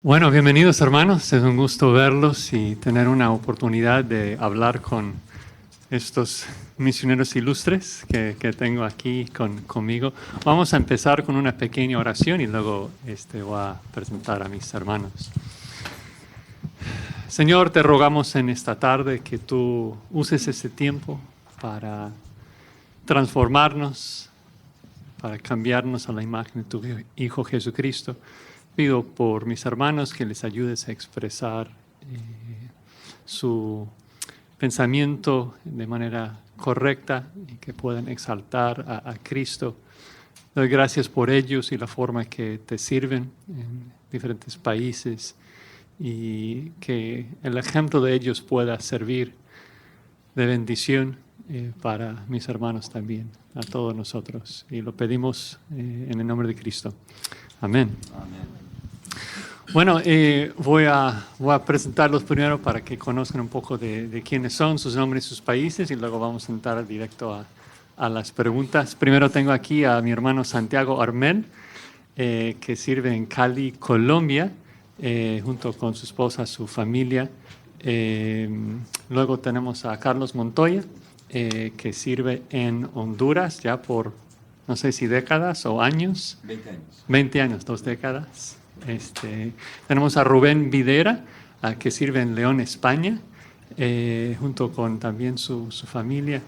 Bueno, bienvenidos hermanos, es un gusto verlos y tener una oportunidad de hablar con estos misioneros ilustres que tengo aquí conmigo. Vamos a empezar con una pequeña oración y luego voy a presentar a mis hermanos. Señor, te rogamos en esta tarde que tú uses este tiempo para transformarnos, para cambiarnos a la imagen de tu Hijo Jesucristo. Pido por mis hermanos que les ayudes a expresar su pensamiento de manera correcta y que puedan exaltar a Cristo. Doy gracias por ellos y la forma que te sirven en diferentes países y que el ejemplo de ellos pueda servir de bendición para mis hermanos también, a todos nosotros. Y lo pedimos en el nombre de Cristo. Amén. Amén. Bueno, voy a presentarlos primero para que conozcan un poco de quiénes son, sus nombres y sus países, y luego vamos a entrar directo a las preguntas. Primero tengo aquí a mi hermano Santiago Armel, que sirve en Cali, Colombia, junto con su esposa, su familia. Luego tenemos a Carlos Montoya, que sirve en Honduras ya por, no sé si décadas o años. 20 años. 20 años, 2 décadas. Tenemos a Rubén Videra, que sirve en León, España, junto con también su familia.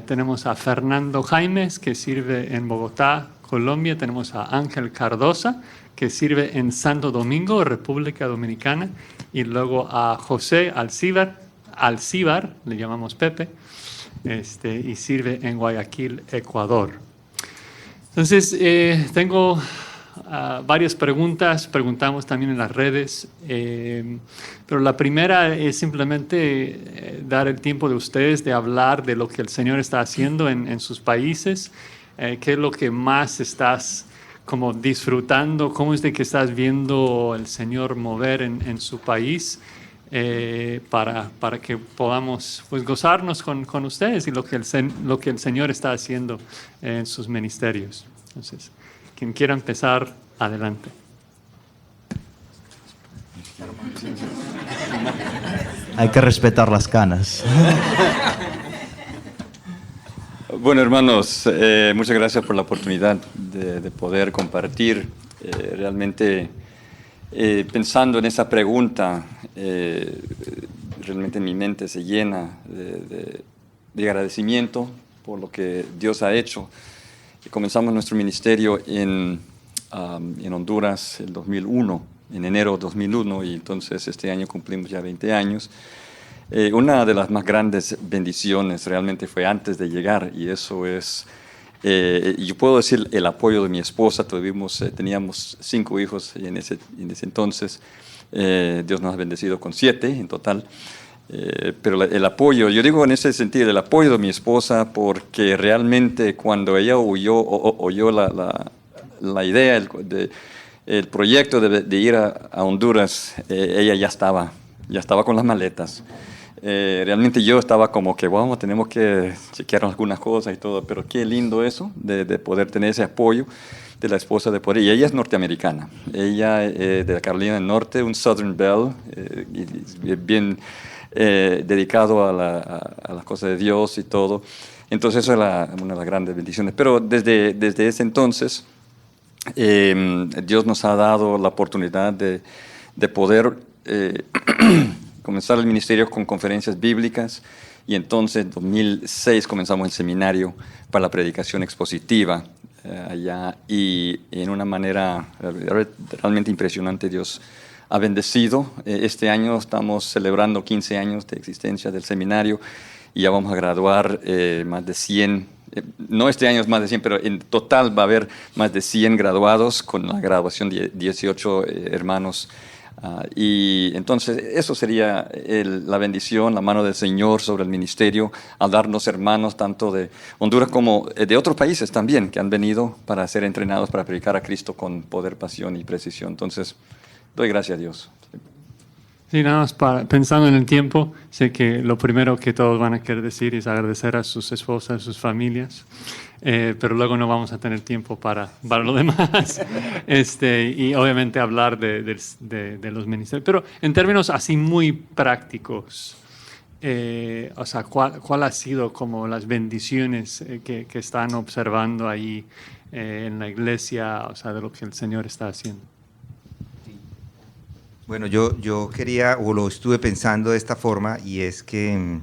Tenemos a Fernando Jaimes, que sirve en Bogotá, Colombia. Tenemos a Ángel Cardosa, que sirve en Santo Domingo, República Dominicana. Y luego a José Alcíbar, le llamamos Pepe, y sirve en Guayaquil, Ecuador. Entonces, tengo varias preguntamos también en las redes, pero la primera es simplemente dar el tiempo de ustedes de hablar de lo que el Señor está haciendo en sus países, qué es lo que más estás como disfrutando, cómo es de que estás viendo el Señor mover en su país, para que podamos pues gozarnos con ustedes y lo que el Señor está haciendo en sus ministerios. Entonces, quien quiera empezar, adelante. Hay que respetar las canas. Bueno, hermanos, muchas gracias por la oportunidad de poder compartir. Realmente, pensando en esa pregunta, realmente mi mente se llena de agradecimiento por lo que Dios ha hecho. Comenzamos nuestro ministerio en Honduras en 2001, en enero de 2001, y entonces este año cumplimos ya 20 años. Una de las más grandes bendiciones realmente fue antes de llegar, y eso es, yo puedo decir, el apoyo de mi esposa. Teníamos 5 hijos en ese entonces. Dios nos ha bendecido con 7 en total. Pero el apoyo, yo digo en ese sentido, el apoyo de mi esposa, porque realmente cuando ella oyó la idea, el proyecto de ir a Honduras, ella ya estaba con las maletas. Realmente yo estaba como que, bueno, tenemos que chequear algunas cosas y todo, pero qué lindo eso, de poder tener ese apoyo de la esposa de poder. Y ella es norteamericana, ella de la Carolina del Norte, un Southern Belle, bien dedicado a las cosas de Dios y todo. Entonces eso es una de las grandes bendiciones. Pero desde ese entonces, Dios nos ha dado la oportunidad de poder comenzar el ministerio con conferencias bíblicas, y entonces en 2006 comenzamos el seminario para la predicación expositiva allá, y en una manera realmente impresionante Dios ha bendecido. Este año estamos celebrando 15 años de existencia del seminario y ya vamos a graduar más de 100. No este año es más de 100, pero en total va a haber más de 100 graduados, con la graduación de 18 hermanos. Y entonces eso sería la bendición, la mano del Señor sobre el ministerio, al darnos hermanos tanto de Honduras como de otros países también, que han venido para ser entrenados para predicar a Cristo con poder, pasión y precisión. Entonces, doy gracias a Dios. Sí, nada más pensando en el tiempo, sé que lo primero que todos van a querer decir es agradecer a sus esposas, a sus familias, pero luego no vamos a tener tiempo para lo demás. Y obviamente hablar de los ministerios. Pero en términos así muy prácticos, o sea, ¿cuál ha sido como las bendiciones que están observando ahí en la iglesia, o sea, de lo que el Señor está haciendo? Bueno, yo quería, o lo estuve pensando de esta forma, y es que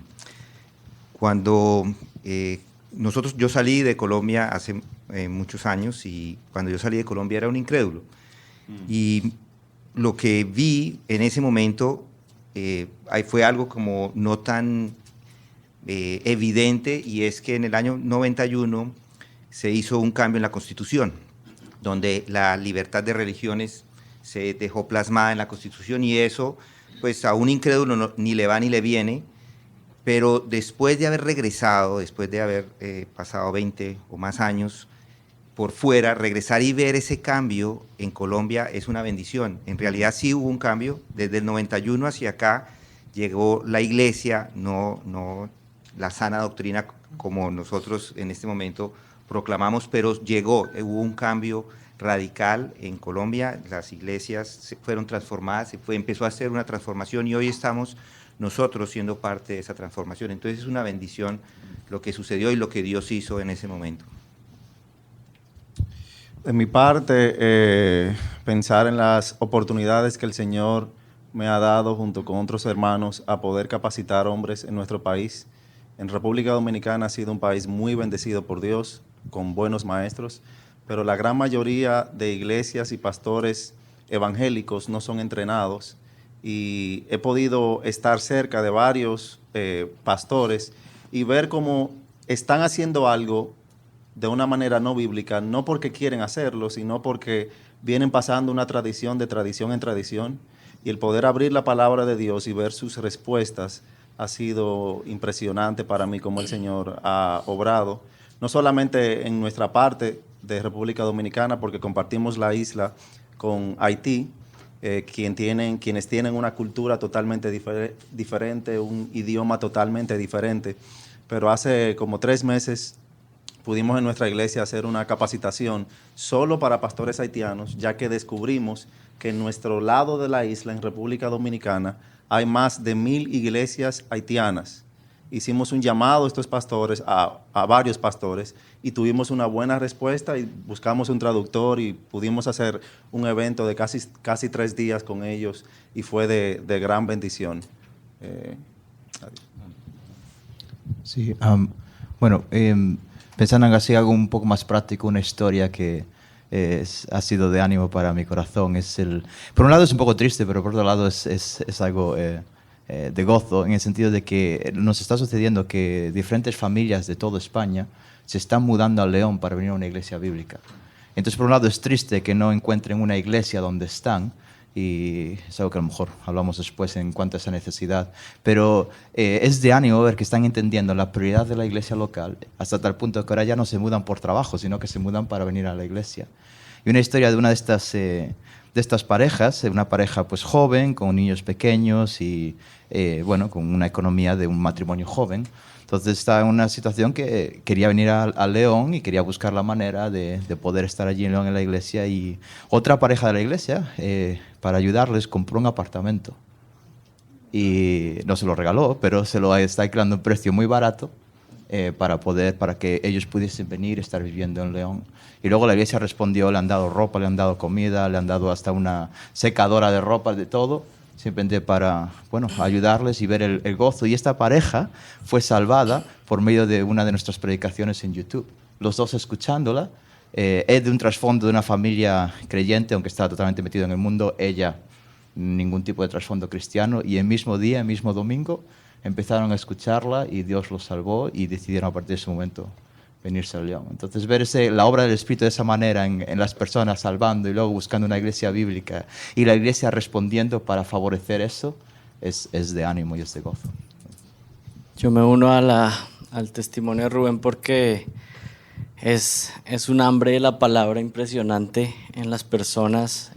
cuando yo salí de Colombia hace muchos años, y cuando yo salí de Colombia era un incrédulo. Y lo que vi en ese momento ahí fue algo como no tan evidente, y es que en el año 91 se hizo un cambio en la Constitución, donde la libertad de religiones se dejó plasmada en la Constitución, y eso, pues a un incrédulo ni le va ni le viene, pero después de haber regresado, después de haber pasado 20 o más años por fuera, regresar y ver ese cambio en Colombia es una bendición. En realidad sí hubo un cambio, desde el 91 hacia acá llegó la iglesia, no la sana doctrina como nosotros en este momento proclamamos, pero hubo un cambio radical en Colombia, las iglesias fueron transformadas, empezó a hacer una transformación, y hoy estamos nosotros siendo parte de esa transformación. Entonces es una bendición lo que sucedió y lo que Dios hizo en ese momento. De mi parte, pensar en las oportunidades que el Señor me ha dado junto con otros hermanos a poder capacitar hombres en nuestro país. En República Dominicana ha sido un país muy bendecido por Dios, con buenos maestros, pero la gran mayoría de iglesias y pastores evangélicos no son entrenados, y he podido estar cerca de varios pastores y ver cómo están haciendo algo de una manera no bíblica, no porque quieren hacerlo, sino porque vienen pasando una tradición de tradición en tradición, y el poder abrir la palabra de Dios y ver sus respuestas ha sido impresionante para mí, cómo el Señor ha obrado, no solamente en nuestra parte de República Dominicana, porque compartimos la isla con Haití, quienes tienen una cultura totalmente diferente, un idioma totalmente diferente, pero hace como 3 meses pudimos en nuestra iglesia hacer una capacitación solo para pastores haitianos, ya que descubrimos que en nuestro lado de la isla, en República Dominicana, hay más de 1000 iglesias haitianas. Hicimos un llamado a estos pastores, a varios pastores, y tuvimos una buena respuesta, y buscamos un traductor y pudimos hacer un evento de casi 3 días con ellos, y fue de gran bendición. Sí, bueno, pensando en así algo un poco más práctico, una historia que ha sido de ánimo para mi corazón. Por un lado es un poco triste, pero por otro lado es algo de gozo, en el sentido de que nos está sucediendo que diferentes familias de toda España se están mudando a León para venir a una iglesia bíblica. Entonces, por un lado es triste que no encuentren una iglesia donde están, y es algo que a lo mejor hablamos después en cuanto a esa necesidad, pero es de ánimo ver que están entendiendo la prioridad de la iglesia local, hasta tal punto que ahora ya no se mudan por trabajo, sino que se mudan para venir a la iglesia. Y una historia de una de estas parejas, una pareja pues joven, con niños pequeños y bueno, con una economía de un matrimonio joven. Entonces está en una situación que quería venir a León y quería buscar la manera de poder estar allí en León en la iglesia, y otra pareja de la iglesia, para ayudarles, compró un apartamento y no se lo regaló, pero se lo está alquilando a un precio muy barato para que ellos pudiesen venir y estar viviendo en León. Y luego la iglesia respondió, le han dado ropa, le han dado comida, le han dado hasta una secadora de ropa, de todo, simplemente para, bueno, ayudarles y ver el gozo. Y esta pareja fue salvada por medio de una de nuestras predicaciones en YouTube. Los dos escuchándola. Es de un trasfondo de una familia creyente, aunque estaba totalmente metido en el mundo. Ella, ningún tipo de trasfondo cristiano. Y el mismo día, el mismo domingo, empezaron a escucharla y Dios los salvó, y decidieron a partir de ese momento venirse a León. Entonces, ver la obra del Espíritu de esa manera en las personas, salvando y luego buscando una iglesia bíblica, y la iglesia respondiendo para favorecer eso, es de ánimo y es de gozo. Yo me uno al testimonio de Rubén, porque es un hambre de la palabra impresionante en las personas.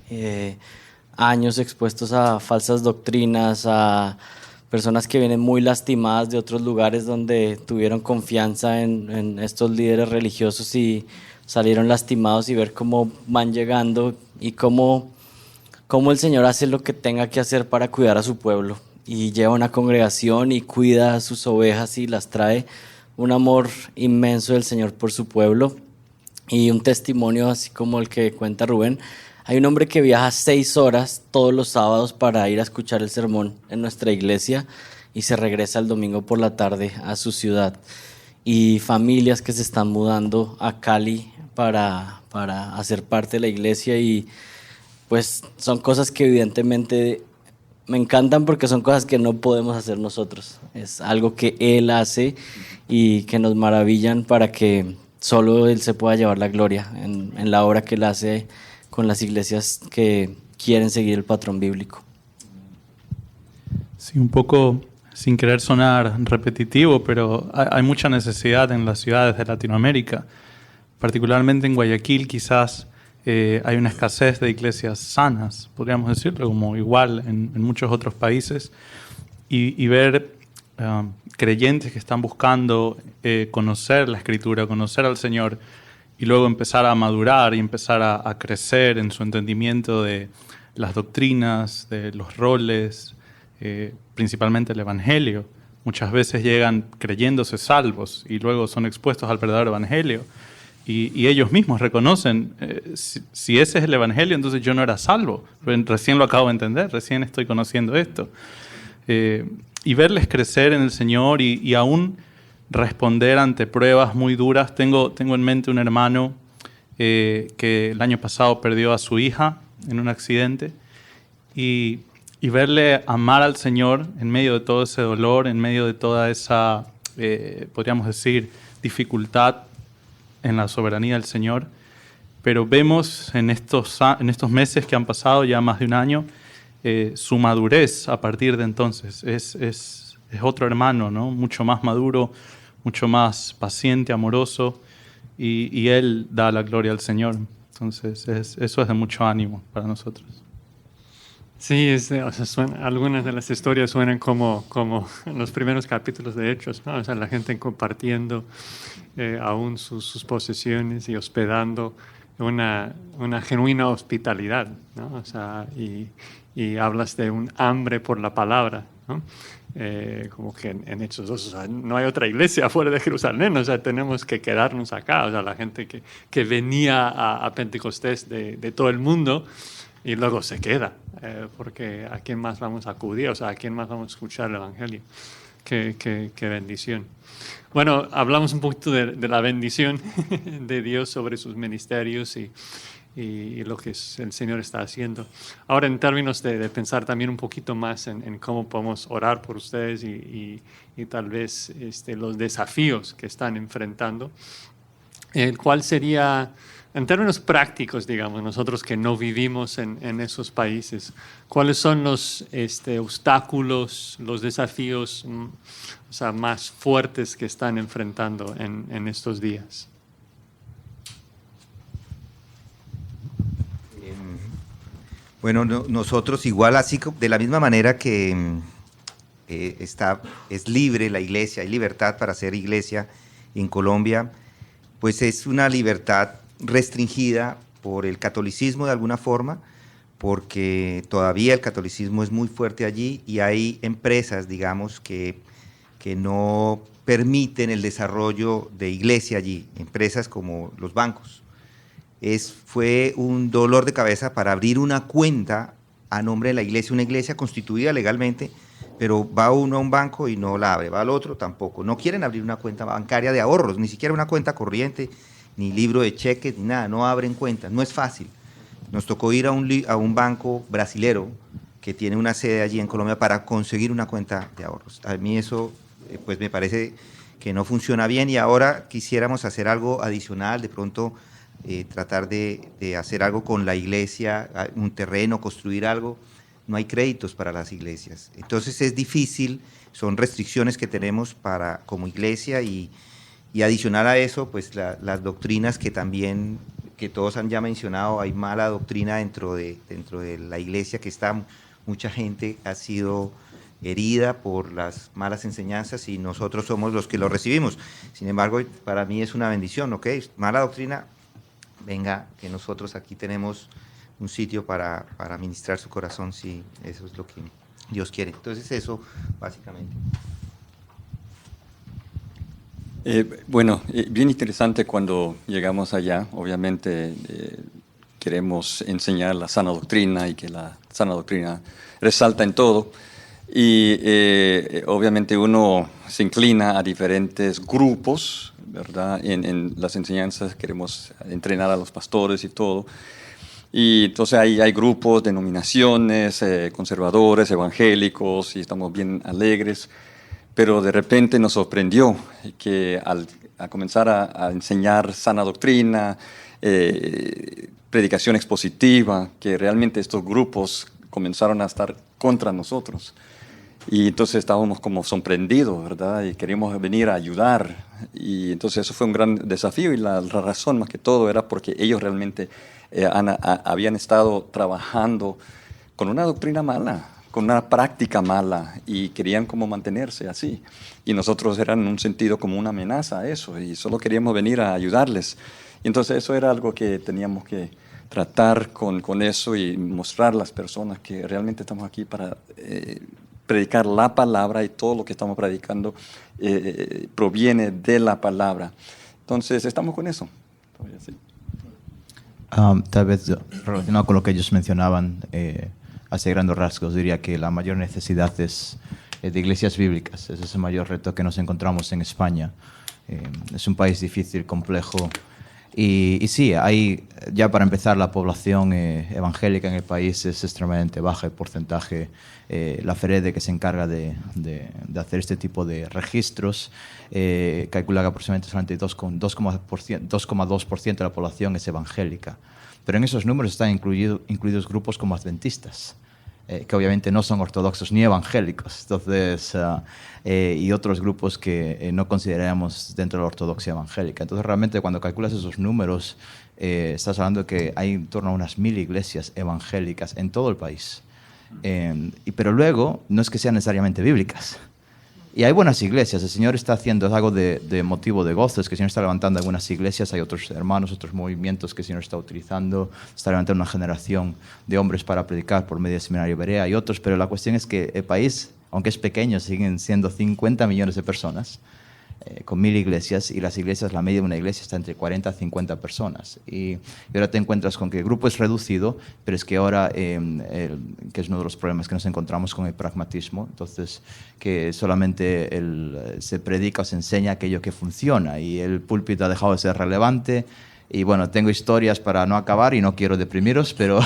años expuestos a falsas doctrinas, a personas que vienen muy lastimadas de otros lugares donde tuvieron confianza en estos líderes religiosos y salieron lastimados, y ver cómo van llegando y cómo el Señor hace lo que tenga que hacer para cuidar a su pueblo, y lleva una congregación y cuida a sus ovejas y las trae. Un amor inmenso del Señor por su pueblo, y un testimonio así como el que cuenta Rubén. Hay un hombre que viaja 6 horas todos los sábados para ir a escuchar el sermón en nuestra iglesia y se regresa el domingo por la tarde a su ciudad. Y familias que se están mudando a Cali para hacer parte de la iglesia, y pues son cosas que evidentemente me encantan porque son cosas que no podemos hacer nosotros. Es algo que Él hace y que nos maravillan para que solo Él se pueda llevar la gloria en la obra que Él hace con las iglesias que quieren seguir el patrón bíblico. Sí, un poco sin querer sonar repetitivo, pero hay mucha necesidad en las ciudades de Latinoamérica, particularmente en Guayaquil. Quizás hay una escasez de iglesias sanas, podríamos decirlo, como igual en muchos otros países, y ver creyentes que están buscando conocer la Escritura, conocer al Señor, y luego empezar a madurar y empezar a crecer en su entendimiento de las doctrinas, de los roles, principalmente el Evangelio. Muchas veces llegan creyéndose salvos y luego son expuestos al verdadero Evangelio. Y ellos mismos reconocen, si ese es el Evangelio, entonces yo no era salvo. Recién lo acabo de entender, recién estoy conociendo esto. Y verles crecer en el Señor y aún responder ante pruebas muy duras. Tengo en mente un hermano que el año pasado perdió a su hija en un accidente, y verle amar al Señor en medio de todo ese dolor, en medio de toda esa, podríamos decir, dificultad en la soberanía del Señor. Pero vemos en estos meses que han pasado, ya más de un año, su madurez a partir de entonces. Es otro hermano, ¿no? Mucho más maduro, mucho más paciente, amoroso, y él da la gloria al Señor. Entonces, eso es de mucho ánimo para nosotros. Sí, o sea, algunas de las historias suenan como en los primeros capítulos de Hechos, ¿no? O sea, la gente compartiendo aún sus posesiones y hospedando una genuina hospitalidad, ¿no? O sea, y hablas de un hambre por la palabra, ¿no? Como que en Hechos 2, o sea, no hay otra iglesia fuera de Jerusalén, o sea, tenemos que quedarnos acá. O sea, la gente que venía a Pentecostés de todo el mundo y luego se queda, porque ¿a quién más vamos a acudir? O sea, ¿a quién más vamos a escuchar el Evangelio? Qué bendición. Bueno, hablamos un poquito de la bendición de Dios sobre sus ministerios y lo que el Señor está haciendo. Ahora, en términos de pensar también un poquito más en cómo podemos orar por ustedes y tal vez los desafíos que están enfrentando, ¿cuál sería, en términos prácticos, digamos, nosotros que no vivimos en esos países, cuáles son los obstáculos, los desafíos o sea, más fuertes que están enfrentando en estos días? Bueno, nosotros igual, así de la misma manera que es libre la iglesia, hay libertad para hacer iglesia en Colombia, pues es una libertad restringida por el catolicismo de alguna forma, porque todavía el catolicismo es muy fuerte allí y hay empresas, digamos, que no permiten el desarrollo de iglesia allí, empresas como los bancos. Fue un dolor de cabeza para abrir una cuenta a nombre de la iglesia, una iglesia constituida legalmente, pero va uno a un banco y no la abre, va al otro tampoco. No quieren abrir una cuenta bancaria de ahorros, ni siquiera una cuenta corriente, ni libro de cheques, ni nada, no abren cuentas, no es fácil. Nos tocó ir a un banco brasilero que tiene una sede allí en Colombia para conseguir una cuenta de ahorros. A mí eso pues me parece que no funciona bien y ahora quisiéramos hacer algo adicional, de pronto tratar de hacer algo con la iglesia, un terreno, construir algo. No hay créditos para las iglesias. Entonces es difícil, son restricciones que tenemos como iglesia y adicional a eso, pues las doctrinas que que todos han ya mencionado, hay mala doctrina dentro de la iglesia, que mucha gente ha sido herida por las malas enseñanzas y nosotros somos los que lo recibimos. Sin embargo, para mí es una bendición, ¿ok? Mala doctrina, venga, que nosotros aquí tenemos un sitio para ministrar su corazón, si eso es lo que Dios quiere. Entonces eso, básicamente. Bien interesante cuando llegamos allá. Obviamente queremos enseñar la sana doctrina y que la sana doctrina resalta en todo. Y obviamente uno se inclina a diferentes grupos, ¿verdad? En las enseñanzas queremos entrenar a los pastores y todo. Y entonces hay grupos, denominaciones, conservadores, evangélicos, y estamos bien alegres. Pero de repente nos sorprendió que a comenzar a enseñar sana doctrina, predicación expositiva, que realmente estos grupos comenzaron a estar contra nosotros. Y entonces estábamos como sorprendidos, ¿verdad? Y queríamos venir a ayudar. Y entonces eso fue un gran desafío, y la razón más que todo era porque ellos realmente habían estado trabajando con una doctrina mala, con una práctica mala, y querían como mantenerse así. Y nosotros eran en un sentido como una amenaza a eso, y solo queríamos venir a ayudarles. Y entonces eso era algo que teníamos que tratar con eso y mostrar a las personas que realmente estamos aquí para predicar la palabra, y todo lo que estamos predicando proviene de la palabra. Entonces estamos con eso. Tal vez relacionado con lo que ellos mencionaban, hace grandes rasgos, diría que la mayor necesidad es de iglesias bíblicas. Ese es el mayor reto que nos encontramos en España. Es un país difícil, complejo. Y sí, ya para empezar, la población evangélica en el país es extremadamente baja. El porcentaje, la FEREDE, que se encarga de hacer este tipo de registros, calcula que aproximadamente solamente 2,2% de la población es evangélica. Pero en esos números están incluidos grupos como adventistas, que obviamente no son ortodoxos ni evangélicos, entonces, y otros grupos que no consideramos dentro de la ortodoxia evangélica. Entonces, realmente, cuando calculas esos números, estás hablando de que hay en torno a unas 1000 iglesias evangélicas en todo el país. Pero luego, no es que sean necesariamente bíblicas. Y hay buenas iglesias, el Señor está haciendo algo de motivo de gozo, es que el Señor está levantando algunas iglesias, hay otros hermanos, otros movimientos que el Señor está utilizando, está levantando una generación de hombres para predicar por medio del Seminario Berea y otros, pero la cuestión es que el país, aunque es pequeño, siguen siendo 50 millones de personas, con 1000 iglesias, y las iglesias, la media de una iglesia está entre 40 a 50 personas. Y ahora te encuentras con que el grupo es reducido, pero es que ahora, que es uno de los problemas que nos encontramos con el pragmatismo, entonces que solamente se predica o se enseña aquello que funciona, y el púlpito ha dejado de ser relevante. Y bueno, tengo historias para no acabar y no quiero deprimiros, pero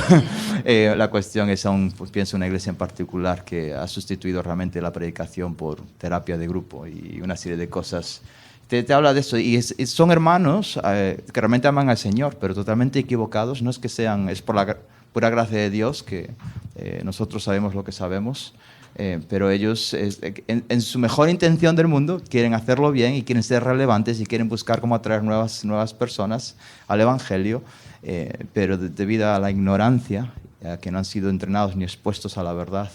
la cuestión es, pienso en una iglesia en particular que ha sustituido realmente la predicación por terapia de grupo y una serie de cosas. Te habla de eso, y son hermanos que realmente aman al Señor, pero totalmente equivocados. No es que sean, es por la pura gracia de Dios que nosotros sabemos lo que sabemos. Pero ellos, en su mejor intención del mundo, quieren hacerlo bien y quieren ser relevantes y quieren buscar cómo atraer nuevas personas al Evangelio, pero debido a la ignorancia, que no han sido entrenados ni expuestos a la verdad,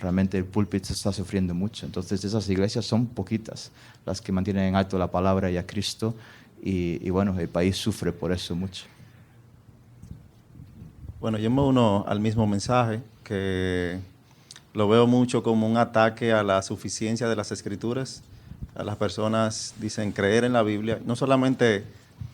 realmente el púlpito está sufriendo mucho. Entonces esas iglesias son poquitas las que mantienen en alto la palabra y a Cristo, y bueno, el país sufre por eso mucho. Bueno, yo me uno al mismo mensaje, que lo veo mucho como un ataque a la suficiencia de las Escrituras. A las personas dicen creer en la Biblia, no solamente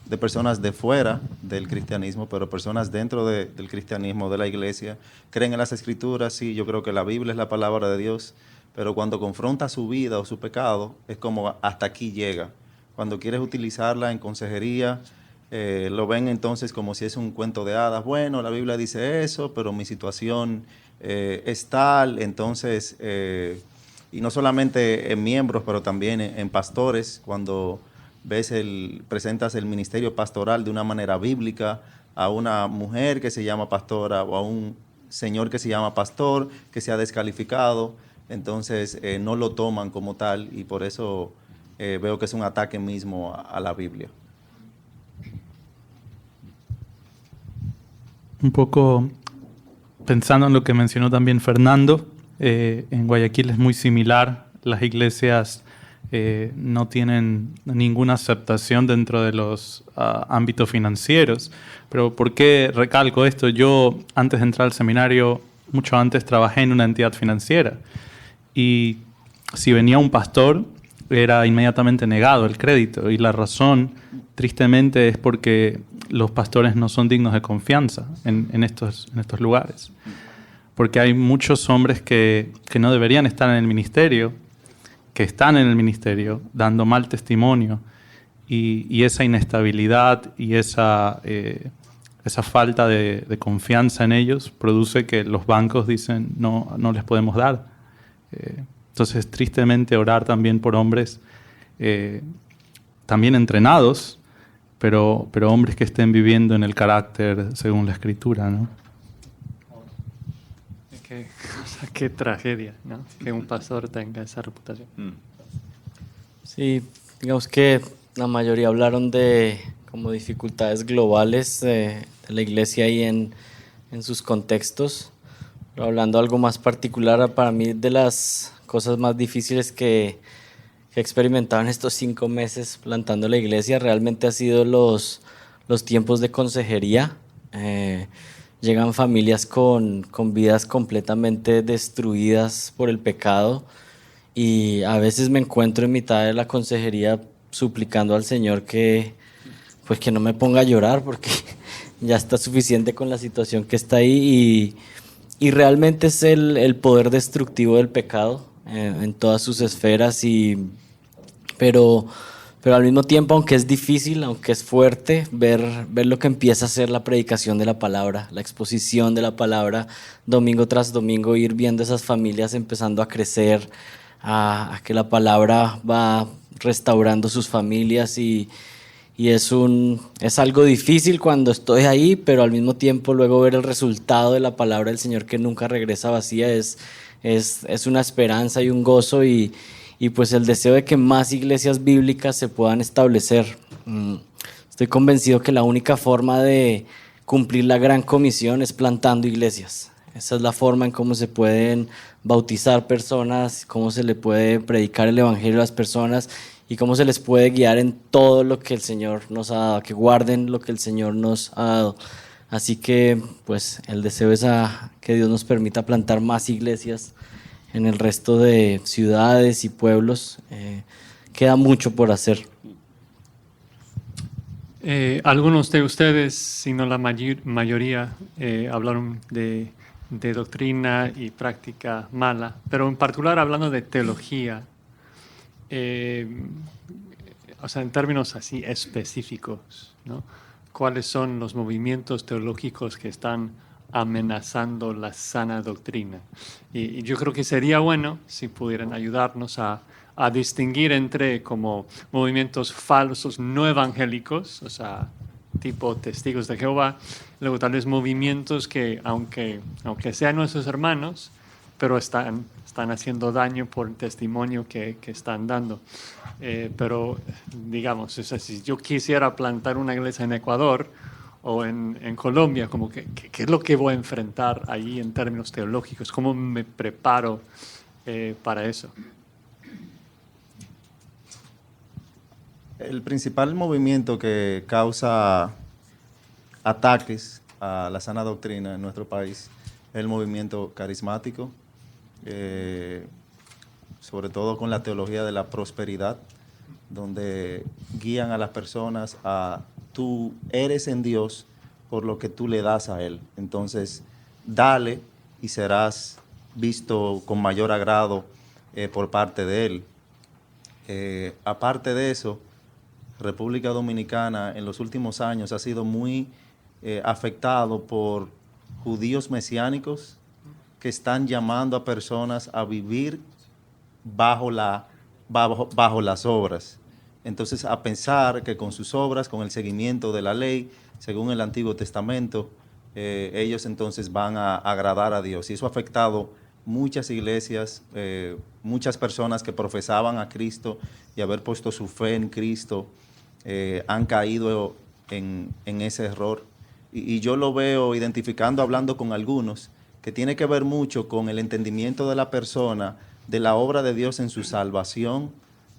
de personas de fuera del cristianismo, pero personas dentro del cristianismo, de la iglesia, creen en las Escrituras. Sí, yo creo que la Biblia es la palabra de Dios, pero cuando confronta su vida o su pecado, es como hasta aquí llega. Cuando quieres utilizarla en consejería, lo ven entonces como si es un cuento de hadas. Bueno, la Biblia dice eso, pero mi situación es tal. Entonces, y no solamente en miembros, pero también en pastores, cuando presentas el ministerio pastoral de una manera bíblica a una mujer que se llama pastora o a un señor que se llama pastor, que se ha descalificado, entonces no lo toman como tal, y por eso veo que es un ataque mismo a la Biblia. un poco pensando en lo que mencionó también Fernando, en Guayaquil es muy similar. Las iglesias no tienen ninguna aceptación dentro de los ámbitos financieros. Pero ¿por qué recalco esto? Yo, antes de entrar al seminario, mucho antes trabajé en una entidad financiera. Y si venía un pastor, era inmediatamente negado el crédito. Y la razón, tristemente, es porque los pastores no son dignos de confianza en estos lugares. Porque hay muchos hombres que no deberían estar en el ministerio, que están en el ministerio dando mal testimonio, y esa inestabilidad y esa falta de confianza en ellos produce que los bancos dicen no les podemos dar. Entonces, tristemente, orar también por hombres también entrenados, pero hombres que estén viviendo en el carácter según la Escritura, ¿no? Qué tragedia, ¿no? Que un pastor tenga esa reputación. Sí, digamos que la mayoría hablaron de como dificultades globales de la iglesia y en sus contextos. Pero hablando algo más particular, para mí de las cosas más difíciles que he experimentado en estos 5 meses plantando la iglesia realmente ha sido los tiempos de consejería. Llegan familias con vidas completamente destruidas por el pecado, y a veces me encuentro en mitad de la consejería suplicando al Señor que no me ponga a llorar, porque ya está suficiente con la situación que está ahí, y realmente es el poder destructivo del pecado en todas sus esferas, pero al mismo tiempo, aunque es difícil, aunque es fuerte, ver lo que empieza a ser la predicación de la palabra, la exposición de la palabra, domingo tras domingo, ir viendo esas familias empezando a crecer, a que la palabra va restaurando sus familias, y es algo difícil cuando estoy ahí, pero al mismo tiempo luego ver el resultado de la palabra del Señor que nunca regresa vacía es una esperanza y un gozo, y pues el deseo de que más iglesias bíblicas se puedan establecer. Estoy convencido que la única forma de cumplir la gran comisión es plantando iglesias. Esa es la forma en cómo se pueden bautizar personas, cómo se le puede predicar el evangelio a las personas y cómo se les puede guiar en todo lo que el Señor nos ha dado, que guarden lo que el Señor nos ha dado. Así que pues el deseo es que Dios nos permita plantar más iglesias en el resto de ciudades y pueblos. Queda mucho por hacer. Algunos de ustedes, si no la mayoría, hablaron de doctrina y práctica mala, pero en particular hablando de teología, o sea, en términos así específicos, ¿no? ¿Cuáles son los movimientos teológicos que están amenazando la sana doctrina? Y yo creo que sería bueno si pudieran ayudarnos a distinguir entre como movimientos falsos no evangélicos, o sea, tipo testigos de Jehová, luego tal vez movimientos que aunque sean nuestros hermanos, pero están haciendo daño por el testimonio que están dando. Pero digamos, o sea, si yo quisiera plantar una iglesia en Ecuador o en Colombia, como ¿qué es lo que voy a enfrentar ahí en términos teológicos? ¿Cómo me preparo para eso? El principal movimiento que causa ataques a la sana doctrina en nuestro país es el movimiento carismático, sobre todo con la teología de la prosperidad, donde guían a las personas a tú eres en Dios por lo que tú le das a Él. Entonces, dale y serás visto con mayor agrado por parte de Él. Aparte de eso, República Dominicana en los últimos años ha sido muy afectado por judíos mesiánicos que están llamando a personas a vivir bajo las obras. Entonces, a pensar que con sus obras, con el seguimiento de la ley, según el Antiguo Testamento, ellos entonces van a agradar a Dios. Y eso ha afectado muchas iglesias, muchas personas que profesaban a Cristo y haber puesto su fe en Cristo, han caído en ese error. y yo lo veo identificando, hablando con algunos, que tiene que ver mucho con el entendimiento de la persona, de la obra de Dios en su salvación,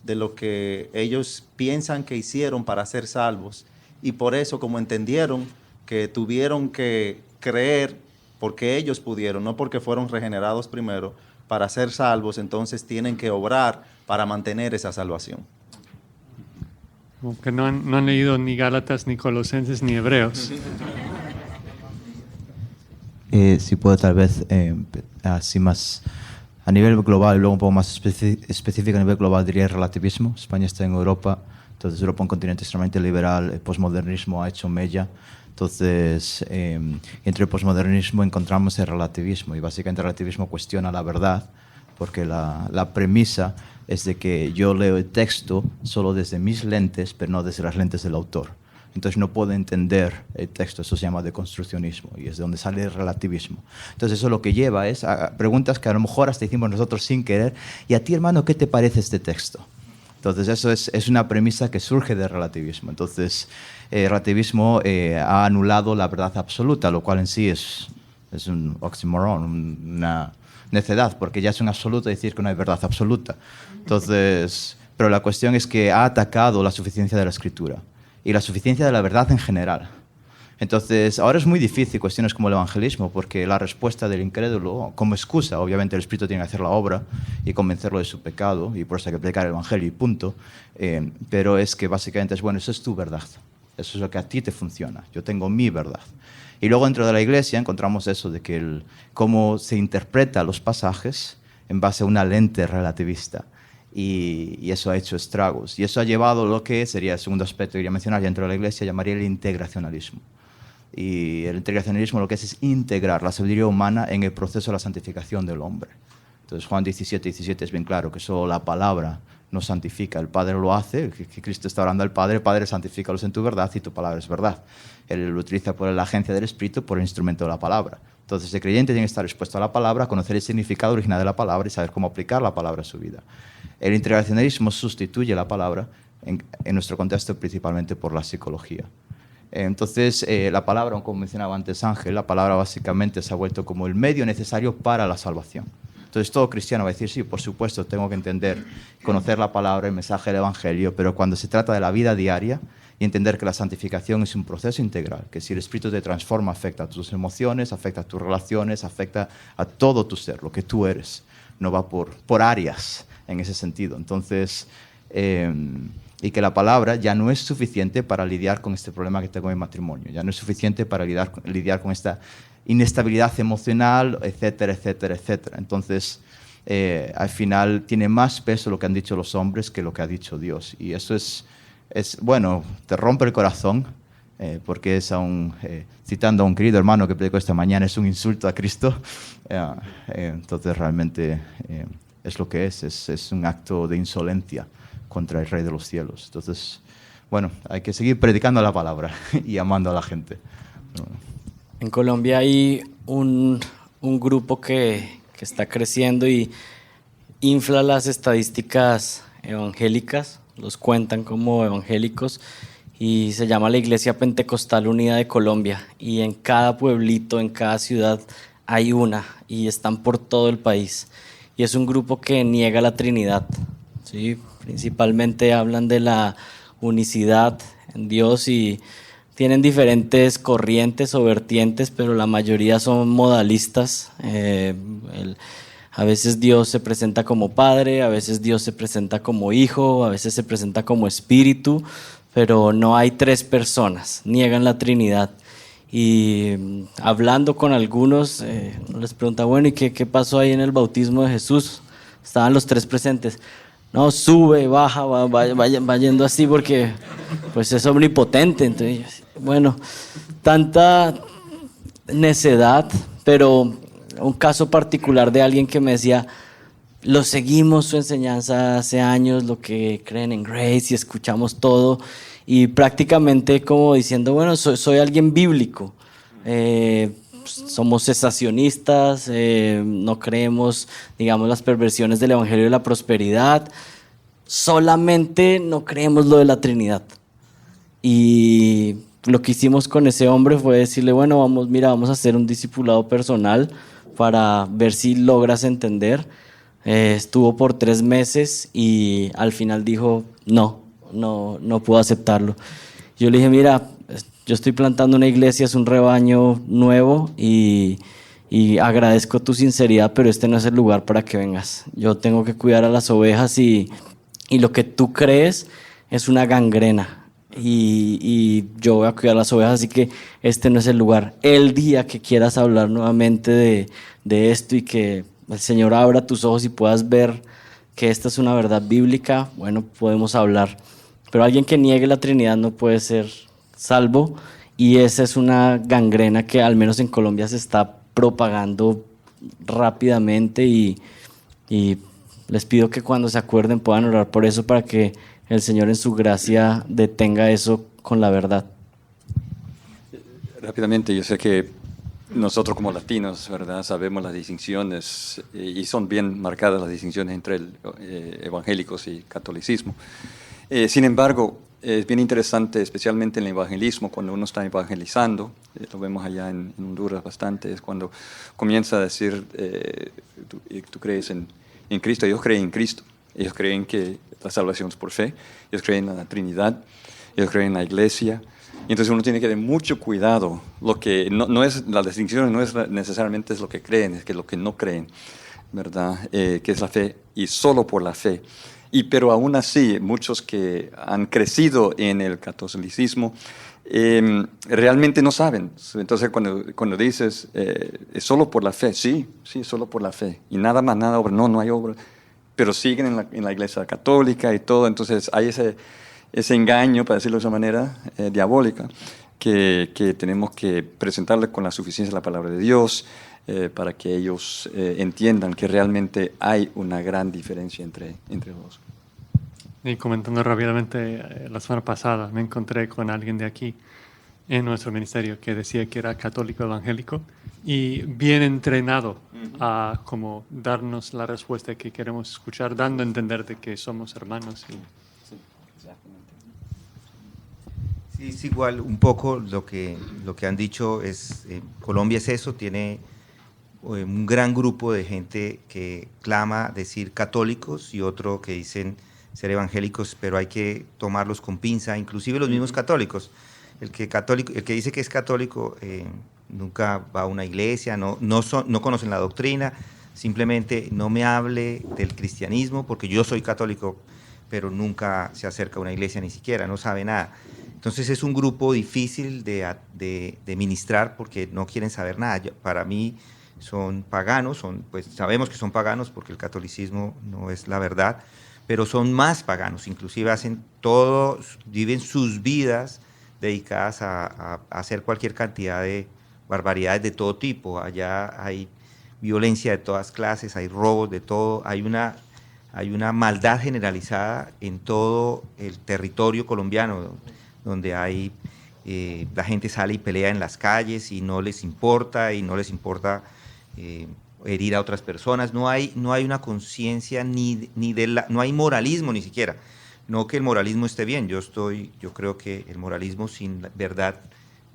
de lo que ellos piensan que hicieron para ser salvos. Y por eso, como entendieron que tuvieron que creer porque ellos pudieron, no porque fueron regenerados primero, para ser salvos, entonces tienen que obrar para mantener esa salvación. Como que no han leído ni Gálatas, ni Colosenses, ni Hebreos. Si puedo tal vez, así más a nivel global, luego un poco más específico a nivel global, diría el relativismo. España está en Europa, entonces Europa es un continente extremadamente liberal, el posmodernismo ha hecho mella. Entonces, entre el posmodernismo encontramos el relativismo, y básicamente el relativismo cuestiona la verdad, porque la premisa es de que yo leo el texto solo desde mis lentes, pero no desde las lentes del autor. Entonces no puedo entender el texto, eso se llama deconstruccionismo, y es de donde sale el relativismo. Entonces eso lo que lleva es a preguntas que a lo mejor hasta hicimos nosotros sin querer. ¿Y a ti, hermano, qué te parece este texto? Entonces eso es una premisa que surge del relativismo. Entonces el relativismo ha anulado la verdad absoluta, lo cual en sí es un oxímoron, una necedad, porque ya es un absoluto decir que no hay verdad absoluta. Entonces, pero la cuestión es que ha atacado la suficiencia de la Escritura y la suficiencia de la verdad en general. Entonces, ahora es muy difícil cuestiones como el evangelismo, porque la respuesta del incrédulo, como excusa, obviamente el Espíritu tiene que hacer la obra y convencerlo de su pecado, y por eso hay que predicar el evangelio y punto, pero es que básicamente es, bueno, eso es tu verdad, eso es lo que a ti te funciona, yo tengo mi verdad. Y luego dentro de la Iglesia encontramos eso de que cómo se interpreta los pasajes en base a una lente relativista. Y eso ha hecho estragos. Y eso ha llevado lo que sería el segundo aspecto que quería mencionar dentro de la Iglesia, llamaría el integracionalismo. Y el integracionalismo lo que es integrar la sabiduría humana en el proceso de la santificación del hombre. Entonces Juan 17:17 es bien claro que solo la palabra nos santifica. El Padre lo hace, que Cristo está orando al Padre, el Padre santifícalos en tu verdad y tu palabra es verdad. Él lo utiliza por la agencia del Espíritu, por el instrumento de la palabra. Entonces el creyente tiene que estar expuesto a la palabra, conocer el significado original de la palabra y saber cómo aplicar la palabra a su vida. El integracionalismo sustituye la palabra en nuestro contexto principalmente por la psicología. Entonces, la palabra, como mencionaba antes Ángel, la palabra básicamente se ha vuelto como el medio necesario para la salvación. Entonces, todo cristiano va a decir, sí, por supuesto, tengo que entender, conocer la palabra, el mensaje del Evangelio, pero cuando se trata de la vida diaria y entender que la santificación es un proceso integral, que si el Espíritu te transforma, afecta a tus emociones, afecta a tus relaciones, afecta a todo tu ser, lo que tú eres, no va por áreas en ese sentido. Entonces, y que la palabra ya no es suficiente para lidiar con este problema que tengo en mi matrimonio, ya no es suficiente para lidiar con esta inestabilidad emocional, etcétera, etcétera, etcétera. Entonces, al final tiene más peso lo que han dicho los hombres que lo que ha dicho Dios. Y eso es bueno, te rompe el corazón, porque es citando a un querido hermano que predicó esta mañana, es un insulto a Cristo. Entonces, realmente es lo que es un acto de insolencia contra el Rey de los cielos. Entonces, bueno, hay que seguir predicando la palabra y amando a la gente. En Colombia hay un grupo que está creciendo y infla las estadísticas evangélicas, los cuentan como evangélicos, y se llama la Iglesia Pentecostal Unida de Colombia. Y en cada pueblito, en cada ciudad hay una, y están por todo el país. Y es un grupo que niega la Trinidad, ¿sí? Principalmente hablan de la unicidad en Dios y tienen diferentes corrientes o vertientes, pero la mayoría son modalistas. A veces Dios se presenta como Padre, a veces Dios se presenta como Hijo, a veces se presenta como Espíritu, pero no hay tres personas, niegan la Trinidad. Y hablando con algunos, les pregunta, bueno, ¿y qué pasó ahí en el bautismo de Jesús? Estaban los tres presentes. No, sube, baja, va yendo así porque pues es omnipotente. Entonces, bueno, tanta necedad, pero un caso particular de alguien que me decía, lo seguimos su enseñanza hace años, lo que creen en Grace y escuchamos todo, y prácticamente como diciendo, bueno, soy alguien bíblico. Somos cesacionistas, no creemos, digamos, las perversiones del Evangelio de la Prosperidad, solamente no creemos lo de la Trinidad. Y lo que hicimos con ese hombre fue decirle, bueno, vamos a hacer un discipulado personal para ver si logras entender. Estuvo por 3 meses y al final dijo, no puedo aceptarlo. Yo le dije, mira, yo estoy plantando una iglesia, es un rebaño nuevo y agradezco tu sinceridad, pero este no es el lugar para que vengas. Yo tengo que cuidar a las ovejas y lo que tú crees es una gangrena. Y yo voy a cuidar las ovejas, así que este no es el lugar. El día que quieras hablar nuevamente de esto y que el Señor abra tus ojos y puedas ver que esta es una verdad bíblica, bueno, podemos hablar. Pero alguien que niegue la Trinidad no puede ser salvo, y esa es una gangrena que al menos en Colombia se está propagando rápidamente, y les pido que cuando se acuerden puedan orar por eso, para que el Señor en su gracia detenga eso con la verdad. Rápidamente, yo sé que nosotros como latinos, ¿verdad?, sabemos las distinciones y son bien marcadas las distinciones entre evangélicos y catolicismo. Sin embargo, es bien interesante, especialmente en el evangelismo, cuando uno está evangelizando, lo vemos allá en Honduras bastante, es cuando comienza a decir, tú crees en Cristo. Ellos creen en Cristo, ellos creen que la salvación es por fe, ellos creen en la Trinidad, ellos creen en la iglesia. Y entonces uno tiene que tener mucho cuidado. Lo que no es, la distinción no es necesariamente es lo que creen, es que lo que no creen, ¿verdad? Que es la fe, y solo por la fe. Pero aún así, muchos que han crecido en el catolicismo realmente no saben. Entonces, cuando dices, es solo por la fe, sí, es solo por la fe. Y nada más, nada obra, no hay obra. Pero siguen en la iglesia católica y todo. Entonces, hay ese engaño, para decirlo de esa manera, diabólica, que tenemos que presentarle con la suficiencia de la palabra de Dios, para que ellos entiendan que realmente hay una gran diferencia entre los dos. Y comentando rápidamente, la semana pasada me encontré con alguien de aquí en nuestro ministerio que decía que era católico evangélico y bien entrenado a como darnos la respuesta que queremos escuchar, dando a entender de que somos hermanos. Sí, es igual un poco lo que han dicho. Colombia es eso, tiene un gran grupo de gente que clama decir católicos y otro que dicen ser evangélicos, pero hay que tomarlos con pinza, inclusive los mismos católicos. El que dice que es católico nunca va a una iglesia, no conocen la doctrina, simplemente no me hable del cristianismo porque yo soy católico, pero nunca se acerca a una iglesia, ni siquiera, no sabe nada. Entonces es un grupo difícil de ministrar porque no quieren saber nada. Para mí son paganos, pues sabemos que son paganos porque el catolicismo no es la verdad, pero son más paganos, inclusive viven sus vidas dedicadas a hacer cualquier cantidad de barbaridades de todo tipo. Allá hay violencia de todas clases, hay robos de todo, hay una maldad generalizada en todo el territorio colombiano, donde la gente sale y pelea en las calles y no les importa herir a otras personas. No hay una conciencia no hay moralismo ni siquiera. No que el moralismo esté bien, yo creo que el moralismo sin verdad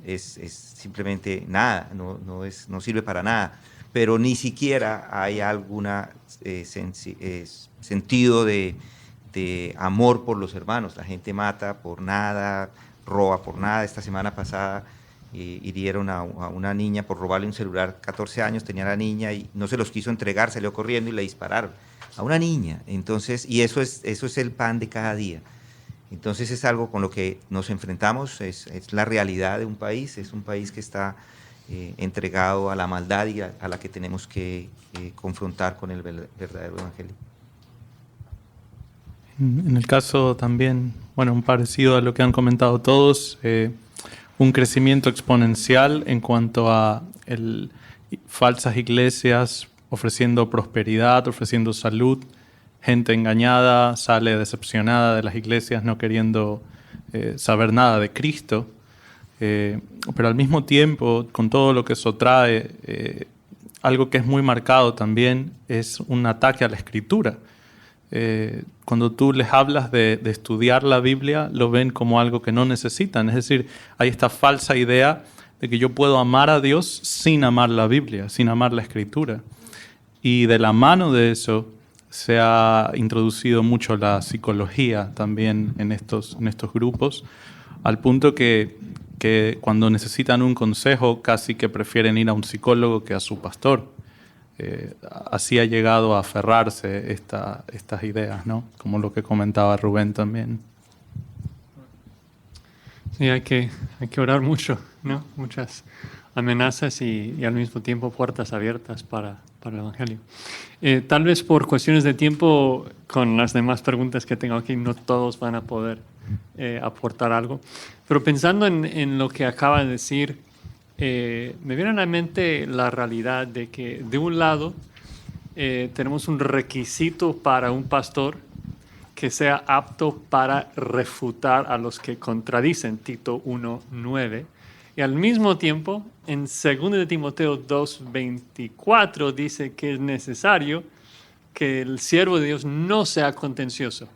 es simplemente nada, no sirve para nada, pero ni siquiera hay alguna sentido de amor por los hermanos. La gente mata por nada, roba por nada. Esta semana pasada hirieron a una niña por robarle un celular, 14 años tenía la niña y no se los quiso entregar, salió corriendo y le dispararon a una niña. Entonces, y eso es el pan de cada día. Entonces es algo con lo que nos enfrentamos, es la realidad de un país, es un país que está entregado a la maldad y a la que tenemos que confrontar con el verdadero evangelio. En el caso también, un parecido a lo que han comentado todos, un crecimiento exponencial en cuanto a falsas iglesias ofreciendo prosperidad, ofreciendo salud, gente engañada, sale decepcionada de las iglesias no queriendo saber nada de Cristo, pero al mismo tiempo, con todo lo que eso trae, algo que es muy marcado también es un ataque a la Escritura. cuando tú les hablas de estudiar la Biblia, lo ven como algo que no necesitan. Es decir, hay esta falsa idea de que yo puedo amar a Dios sin amar la Biblia, sin amar la Escritura. Y de la mano de eso se ha introducido mucho la psicología también en estos grupos, al punto que cuando necesitan un consejo casi que prefieren ir a un psicólogo que a su pastor. Así ha llegado a aferrarse estas ideas, ¿no? Como lo que comentaba Rubén también. Sí, hay que orar mucho, ¿no? Muchas amenazas y al mismo tiempo puertas abiertas para el Evangelio. Tal vez por cuestiones de tiempo, con las demás preguntas que tengo aquí, no todos van a poder aportar algo. Pero pensando en lo que acaba de decir, me viene a la mente la realidad de que, de un lado, tenemos un requisito para un pastor que sea apto para refutar a los que contradicen, Tito 1:9. Y al mismo tiempo, en 2 de Timoteo 2:24 dice que es necesario que el siervo de Dios no sea contencioso.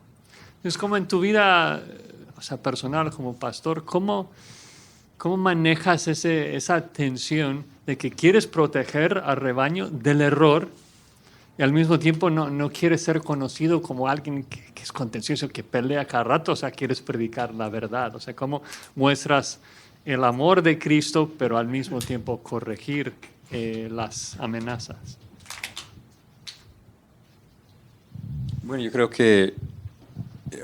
Entonces, como en tu vida, o sea, personal, como pastor, ¿cómo manejas esa tensión de que quieres proteger al rebaño del error y al mismo tiempo no quieres ser conocido como alguien que es contencioso, que pelea cada rato? O sea, quieres predicar la verdad. O sea, ¿cómo muestras el amor de Cristo, pero al mismo tiempo corregir las amenazas? Bueno, yo creo que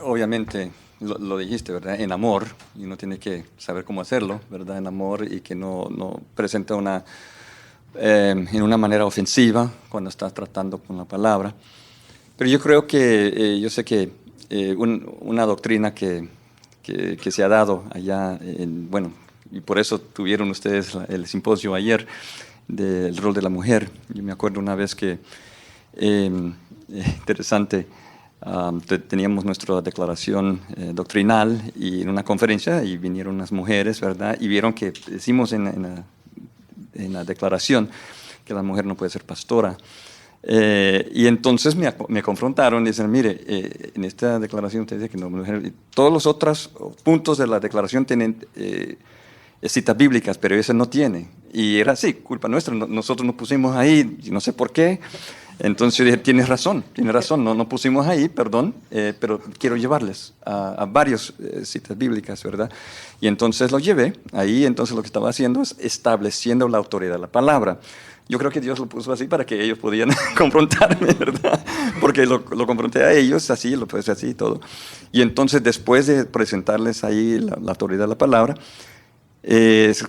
obviamente lo dijiste, ¿verdad? En amor, y uno tiene que saber cómo hacerlo, ¿verdad? En amor, y que no presenta en una manera ofensiva cuando estás tratando con la palabra. Pero yo creo que, yo sé que una doctrina que se ha dado allá, bueno, y por eso tuvieron ustedes el simposio ayer del rol de la mujer. Yo me acuerdo una vez que, interesante, teníamos nuestra declaración doctrinal y en una conferencia y vinieron unas mujeres, ¿verdad? Y vieron que decimos en la declaración que la mujer no puede ser pastora. Y entonces me confrontaron y dicen, mire, en esta declaración usted dice que no, mujer, todos los otros puntos de la declaración tienen citas bíblicas, pero ese no tiene. Y era así, culpa nuestra, nosotros nos pusimos ahí, no sé por qué. Entonces yo dije, tienes razón, no pusimos ahí, perdón, pero quiero llevarles a varios citas bíblicas, ¿verdad? Y entonces lo llevé ahí, entonces lo que estaba haciendo es estableciendo la autoridad de la palabra. Yo creo que Dios lo puso así para que ellos podían confrontarme, ¿verdad? Porque lo confronté a ellos, así, lo puse así y todo. Y entonces después de presentarles ahí la autoridad de la palabra,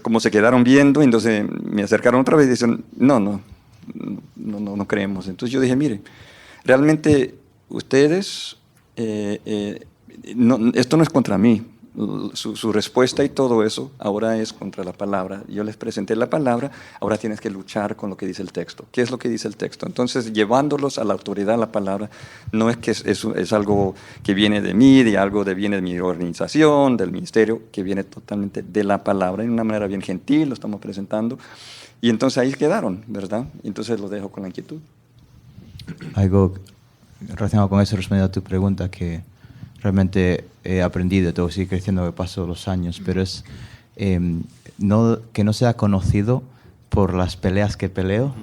como se quedaron viendo, entonces me acercaron otra vez y dicen, no creemos. Entonces yo dije, mire, realmente ustedes, esto no es contra mí. Su respuesta y todo eso ahora es contra la palabra. Yo les presenté la palabra, ahora tienes que luchar con lo que dice el texto. ¿Qué es lo que dice el texto? Entonces, llevándolos a la autoridad de la palabra, no es que es algo que viene de mí, viene de mi organización, del ministerio, que viene totalmente de la palabra, de una manera bien gentil, lo estamos presentando. Y entonces ahí quedaron, ¿verdad? Entonces los dejo con la inquietud. Algo relacionado con eso, respondiendo a tu pregunta, que realmente he aprendido, tengo que seguir creciendo a paso de los años, pero es que no sea conocido por las peleas que peleo,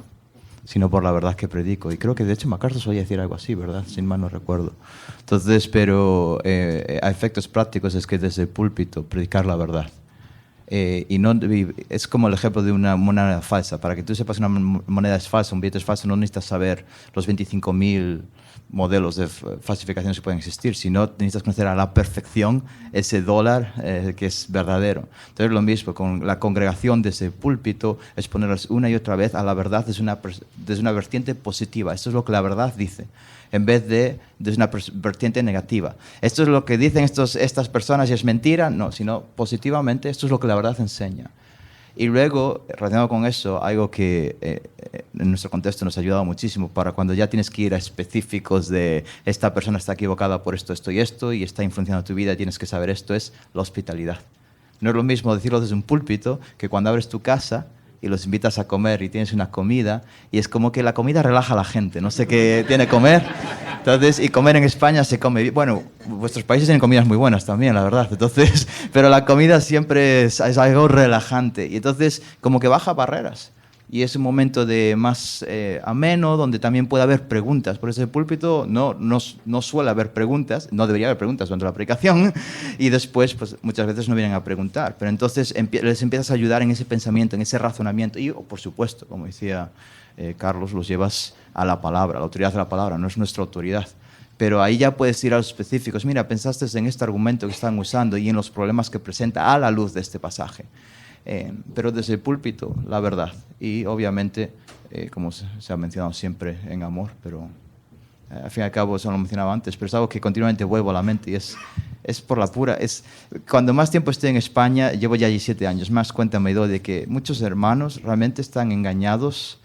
sino por la verdad que predico. Y creo que de hecho MacArthur solía decir algo así, ¿verdad? Sin mal no recuerdo. Entonces, pero a efectos prácticos es que desde el púlpito predicar la verdad. Es como el ejemplo de una moneda falsa. Para que tú sepas una moneda es falsa, un billete es falso, no necesitas saber los 25.000 modelos de falsificaciones que pueden existir, sino necesitas conocer a la perfección ese dólar que es verdadero. Entonces lo mismo con la congregación de ese púlpito, es ponerlos una y otra vez a la verdad desde una vertiente positiva. Esto es lo que la verdad dice, en vez de desde una vertiente negativa. Esto es lo que dicen estas personas y es mentira, no, sino positivamente, esto es lo que la verdad enseña. Y luego, relacionado con eso, algo que en nuestro contexto nos ha ayudado muchísimo para cuando ya tienes que ir a específicos de esta persona está equivocada por esto, esto y está influenciando tu vida, tienes que saber esto, es la hospitalidad. No es lo mismo decirlo desde un púlpito que cuando abres tu casa y los invitas a comer y tienes una comida y es como que la comida relaja a la gente, no sé qué tiene comer, Entonces, y comer en España se come bien. Bueno, vuestros países tienen comidas muy buenas también, la verdad. Entonces, pero la comida siempre es algo relajante. Y entonces, como que baja barreras. Y es un momento de más ameno, donde también puede haber preguntas. Por ese púlpito no suele haber preguntas, no debería haber preguntas durante la predicación, y después pues, muchas veces no vienen a preguntar. Pero entonces les empiezas a ayudar en ese pensamiento, en ese razonamiento. Y, por supuesto, como decía Carlos, los llevas a la palabra, a la autoridad de la palabra, no es nuestra autoridad. Pero ahí ya puedes ir a los específicos. Mira, pensaste en este argumento que están usando y en los problemas que presenta a la luz de este pasaje. Pero desde el púlpito, la verdad. Y obviamente, como se ha mencionado siempre, en amor, pero al fin y al cabo, eso lo mencionaba antes, pero es algo que continuamente vuelvo a la mente y es por la pura... Cuando más tiempo estoy en España, llevo ya 17 años, más cuenta me doy de que muchos hermanos realmente están engañados.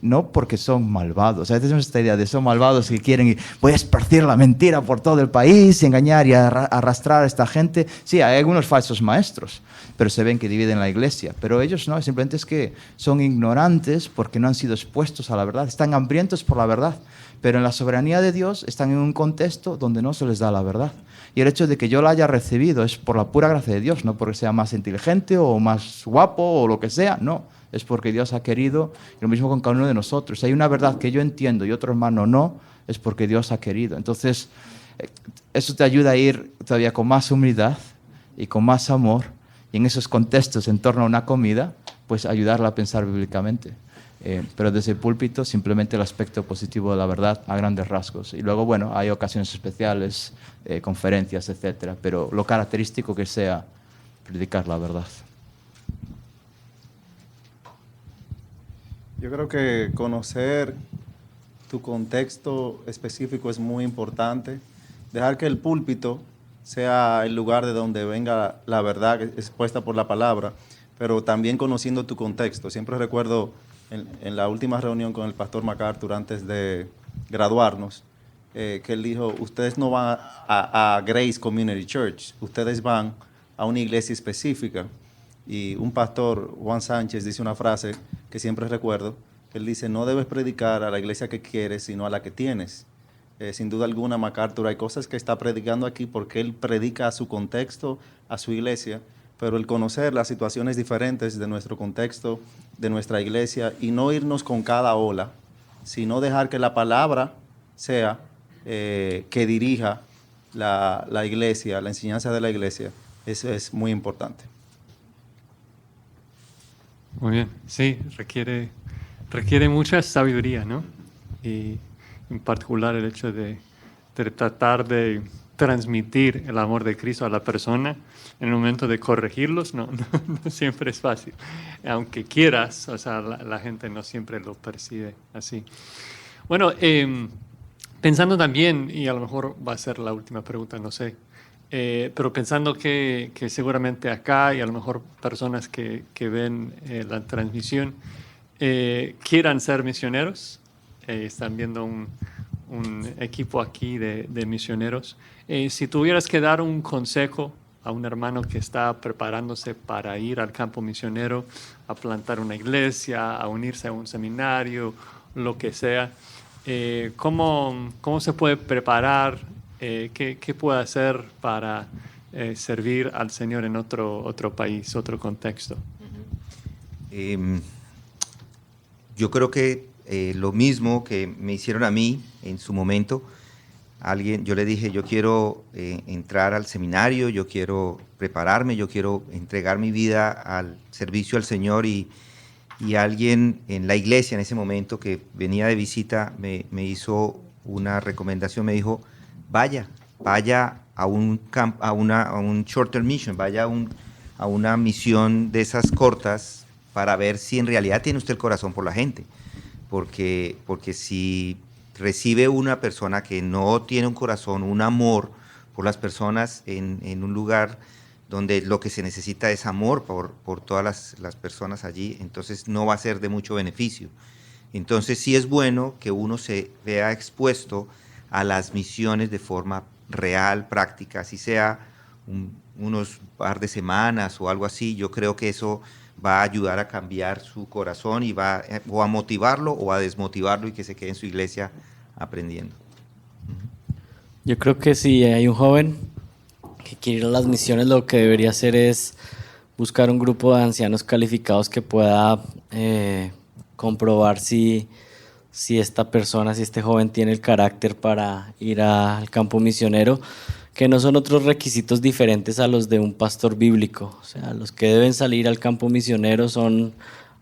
No porque son malvados. A veces tenemos esta idea de son malvados que quieren voy a esparcir la mentira por todo el país y engañar y arrastrar a esta gente. Sí, hay algunos falsos maestros, pero se ven que dividen la iglesia. Pero ellos no, simplemente es que son ignorantes porque no han sido expuestos a la verdad. Están hambrientos por la verdad, pero en la soberanía de Dios están en un contexto donde no se les da la verdad. Y el hecho de que yo la haya recibido es por la pura gracia de Dios, no porque sea más inteligente o más guapo o lo que sea, no. Es porque Dios ha querido, y lo mismo con cada uno de nosotros. Si hay una verdad que yo entiendo y otro hermano no, es porque Dios ha querido. Entonces, eso te ayuda a ir todavía con más humildad y con más amor, y en esos contextos en torno a una comida, pues ayudarla a pensar bíblicamente. Pero desde el púlpito, simplemente el aspecto positivo de la verdad a grandes rasgos. Y luego, bueno, hay ocasiones especiales, conferencias, etcétera, pero lo característico que sea predicar la verdad. Yo creo que conocer tu contexto específico es muy importante. Dejar que el púlpito sea el lugar de donde venga la verdad expuesta por la palabra, pero también conociendo tu contexto. Siempre recuerdo en la última reunión con el pastor MacArthur antes de graduarnos, que él dijo, ustedes no van a Grace Community Church, ustedes van a una iglesia específica. Y un pastor, Juan Sánchez, dice una frase que siempre recuerdo, que él dice, no debes predicar a la iglesia que quieres, sino a la que tienes. Sin duda alguna, MacArthur, hay cosas que está predicando aquí porque él predica a su contexto, a su iglesia, pero el conocer las situaciones diferentes de nuestro contexto, de nuestra iglesia, y no irnos con cada ola, sino dejar que la palabra sea que dirija la iglesia, la enseñanza de la iglesia, eso es muy importante. Muy bien, sí, requiere mucha sabiduría, ¿no? Y en particular el hecho de tratar de transmitir el amor de Cristo a la persona en el momento de corregirlos, no siempre es fácil. Aunque quieras, o sea, la gente no siempre lo percibe así. Bueno, pensando también, y a lo mejor va a ser la última pregunta, no sé, pero pensando que seguramente acá y a lo mejor personas que ven la transmisión quieran ser misioneros, están viendo un equipo aquí de misioneros. Si tuvieras que dar un consejo a un hermano que está preparándose para ir al campo misionero, a plantar una iglesia, a unirse a un seminario, lo que sea, ¿cómo se puede preparar? ¿Qué puede hacer para servir al Señor en otro país, otro contexto? Yo creo que lo mismo que me hicieron a mí en su momento, yo le dije, yo quiero entrar al seminario, yo quiero prepararme, yo quiero entregar mi vida al servicio al Señor, y alguien en la iglesia en ese momento que venía de visita me hizo una recomendación, me dijo, vaya a un short term mission, vaya a una misión de esas cortas para ver si en realidad tiene usted el corazón por la gente, porque si recibe una persona que no tiene un corazón, un amor por las personas en un lugar donde lo que se necesita es amor por todas las personas allí, entonces no va a ser de mucho beneficio. Entonces sí es bueno que uno se vea expuesto a las misiones de forma real, práctica, así sea unos par de semanas o algo así. Yo creo que eso va a ayudar a cambiar su corazón y va o a motivarlo o a desmotivarlo y que se quede en su iglesia aprendiendo. Yo creo que si hay un joven que quiere ir a las misiones, lo que debería hacer es buscar un grupo de ancianos calificados que pueda comprobar si esta persona, si este joven tiene el carácter para ir al campo misionero, que no son otros requisitos diferentes a los de un pastor bíblico. O sea, los que deben salir al campo misionero son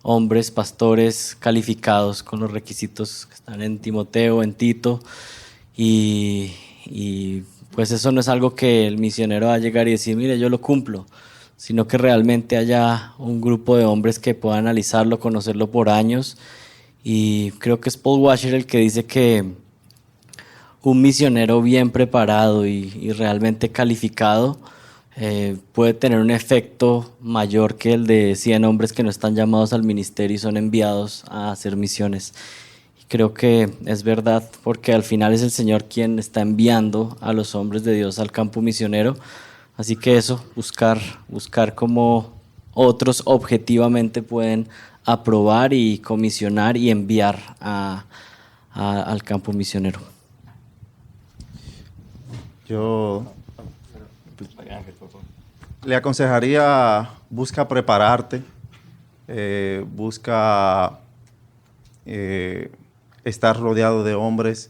hombres, pastores calificados con los requisitos que están en Timoteo, en Tito, y pues eso no es algo que el misionero va a llegar y decir, mire, yo lo cumplo, sino que realmente haya un grupo de hombres que puedan analizarlo, conocerlo por años. Y creo que es Paul Washer el que dice que un misionero bien preparado y realmente calificado puede tener un efecto mayor que el de 100 hombres que no están llamados al ministerio y son enviados a hacer misiones. Y creo que es verdad, porque al final es el Señor quien está enviando a los hombres de Dios al campo misionero. Así que eso, buscar cómo otros objetivamente pueden aprobar y comisionar y enviar al campo misionero. Yo le aconsejaría, busca prepararte, busca estar rodeado de hombres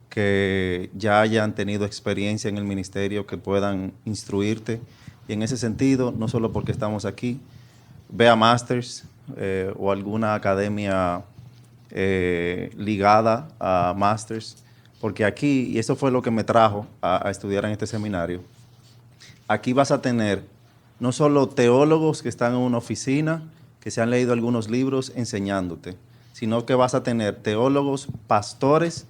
que ya hayan tenido experiencia en el ministerio, que puedan instruirte. Y en ese sentido, no solo porque estamos aquí, ve a Masters o alguna academia ligada a Masters, porque aquí, y eso fue lo que me trajo a estudiar en este seminario, aquí vas a tener no solo teólogos que están en una oficina, que se han leído algunos libros enseñándote, sino que vas a tener teólogos, pastores,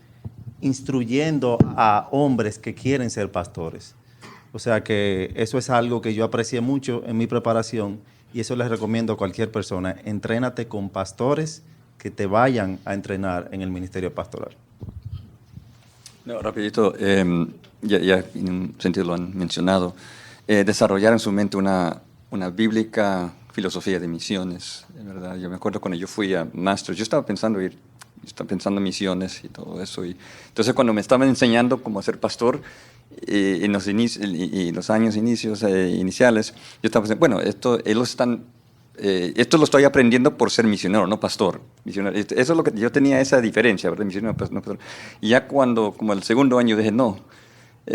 instruyendo a hombres que quieren ser pastores. O sea que eso es algo que yo aprecié mucho en mi preparación y eso les recomiendo a cualquier persona. Entrénate con pastores que te vayan a entrenar en el ministerio pastoral. No, rapidito, ya en un sentido lo han mencionado, desarrollar en su mente una bíblica filosofía de misiones, ¿verdad? Yo me acuerdo cuando yo fui a Masters, yo estaba pensando en misiones y todo eso, y entonces cuando me estaban enseñando cómo ser pastor, en los años iniciales, yo estaba pensando, bueno, esto lo estoy aprendiendo por ser misionero, no pastor. Misionero. Eso es lo que yo tenía, esa diferencia, ¿verdad? Misionero, no pastor. Y ya como el segundo año dije, no,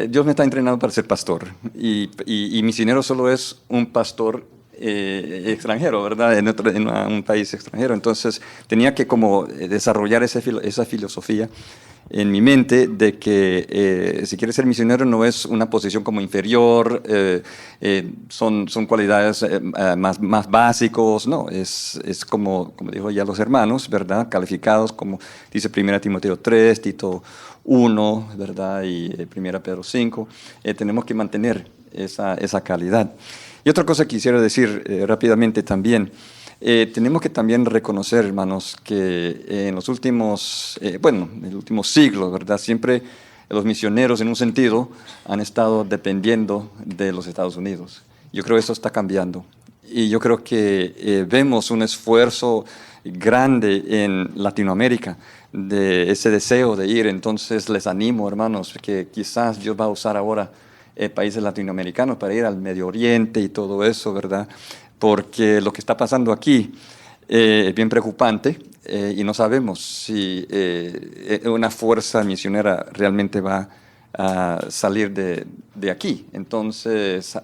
Dios me está entrenando para ser pastor. Y misionero solo es un pastor extranjero, ¿verdad? En un país extranjero. Entonces tenía que como desarrollar esa filosofía en mi mente de que si quieres ser misionero no es una posición como inferior, son cualidades más básicos, no, es como dijo ya los hermanos, ¿verdad? Calificados, como dice 1 Timoteo 3, Tito 1, ¿verdad? Y 1 Pedro 5, tenemos que mantener esa calidad. Y otra cosa que quisiera decir rápidamente también, tenemos que también reconocer, hermanos, que en los últimos, en el último siglo, ¿verdad? Siempre los misioneros, en un sentido, han estado dependiendo de los Estados Unidos. Yo creo que eso está cambiando. Y yo creo que vemos un esfuerzo grande en Latinoamérica de ese deseo de ir. Entonces les animo, hermanos, que quizás Dios va a usar ahora países latinoamericanos para ir al Medio Oriente y todo eso, ¿verdad? Porque lo que está pasando aquí es bien preocupante y no sabemos si una fuerza misionera realmente va a salir de aquí. Entonces,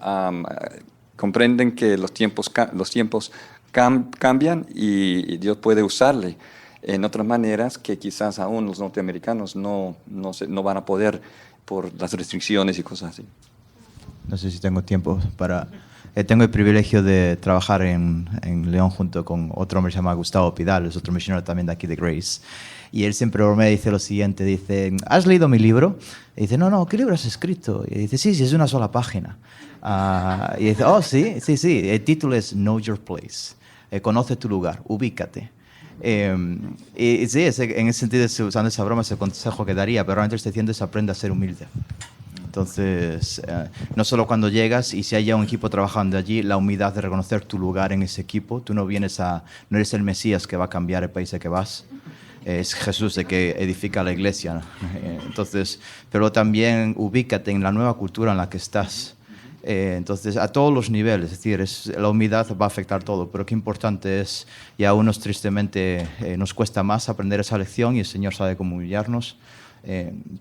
comprenden que los tiempos cambian y Dios puede usarle en otras maneras que quizás aún los norteamericanos no van a poder por las restricciones y cosas así. No sé si tengo tiempo para... tengo el privilegio de trabajar en León junto con otro hombre que se llama Gustavo Pidal, es otro misionero también de aquí de Grace. Y él siempre me dice lo siguiente, dice, ¿has leído mi libro? Y dice, no, ¿qué libro has escrito? Y dice, sí, es una sola página. Y dice, oh, sí, el título es Know Your Place, conoce tu lugar, ubícate. Y sí, en ese sentido, usando esa broma, es el consejo que daría, pero realmente estoy diciendo es aprende a ser humilde. Entonces, no solo cuando llegas y si hay ya un equipo trabajando allí, la humildad de reconocer tu lugar en ese equipo. Tú no eres el Mesías que va a cambiar el país al que vas. es Jesús el que edifica la iglesia. Entonces, pero también ubícate en la nueva cultura en la que estás. Entonces, a todos los niveles, es decir, la humildad va a afectar todo, pero qué importante es, y a unos tristemente nos cuesta más aprender esa lección y el Señor sabe cómo humillarnos,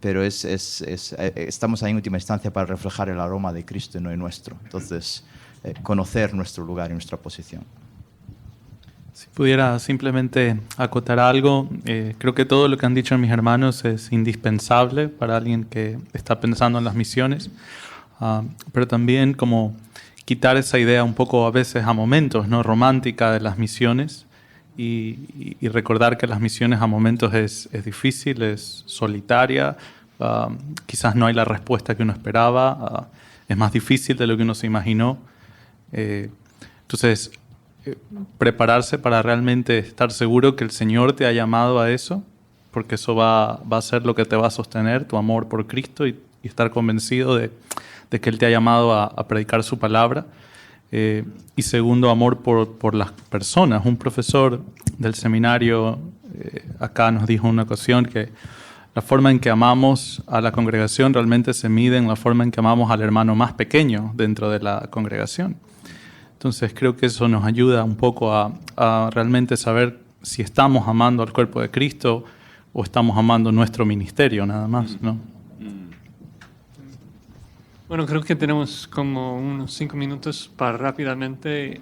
pero estamos ahí en última instancia para reflejar el aroma de Cristo y no el nuestro. Entonces, conocer nuestro lugar y nuestra posición. Si pudiera simplemente acotar algo, creo que todo lo que han dicho mis hermanos es indispensable para alguien que está pensando en las misiones, pero también como quitar esa idea un poco a veces a momentos, ¿no?, romántica de las misiones y recordar que las misiones a momentos es difícil, es solitaria, quizás no hay la respuesta que uno esperaba, es más difícil de lo que uno se imaginó. Entonces, prepararse para realmente estar seguro que el Señor te ha llamado a eso, porque eso va a ser lo que te va a sostener, tu amor por Cristo y estar convencido de que Él te ha llamado a predicar su palabra. Y segundo, amor por las personas. Un profesor del seminario acá nos dijo en una ocasión que la forma en que amamos a la congregación realmente se mide en la forma en que amamos al hermano más pequeño dentro de la congregación. Entonces creo que eso nos ayuda un poco a realmente saber si estamos amando al cuerpo de Cristo o estamos amando nuestro ministerio nada más, ¿no? Bueno, creo que tenemos como unos 5 minutos para rápidamente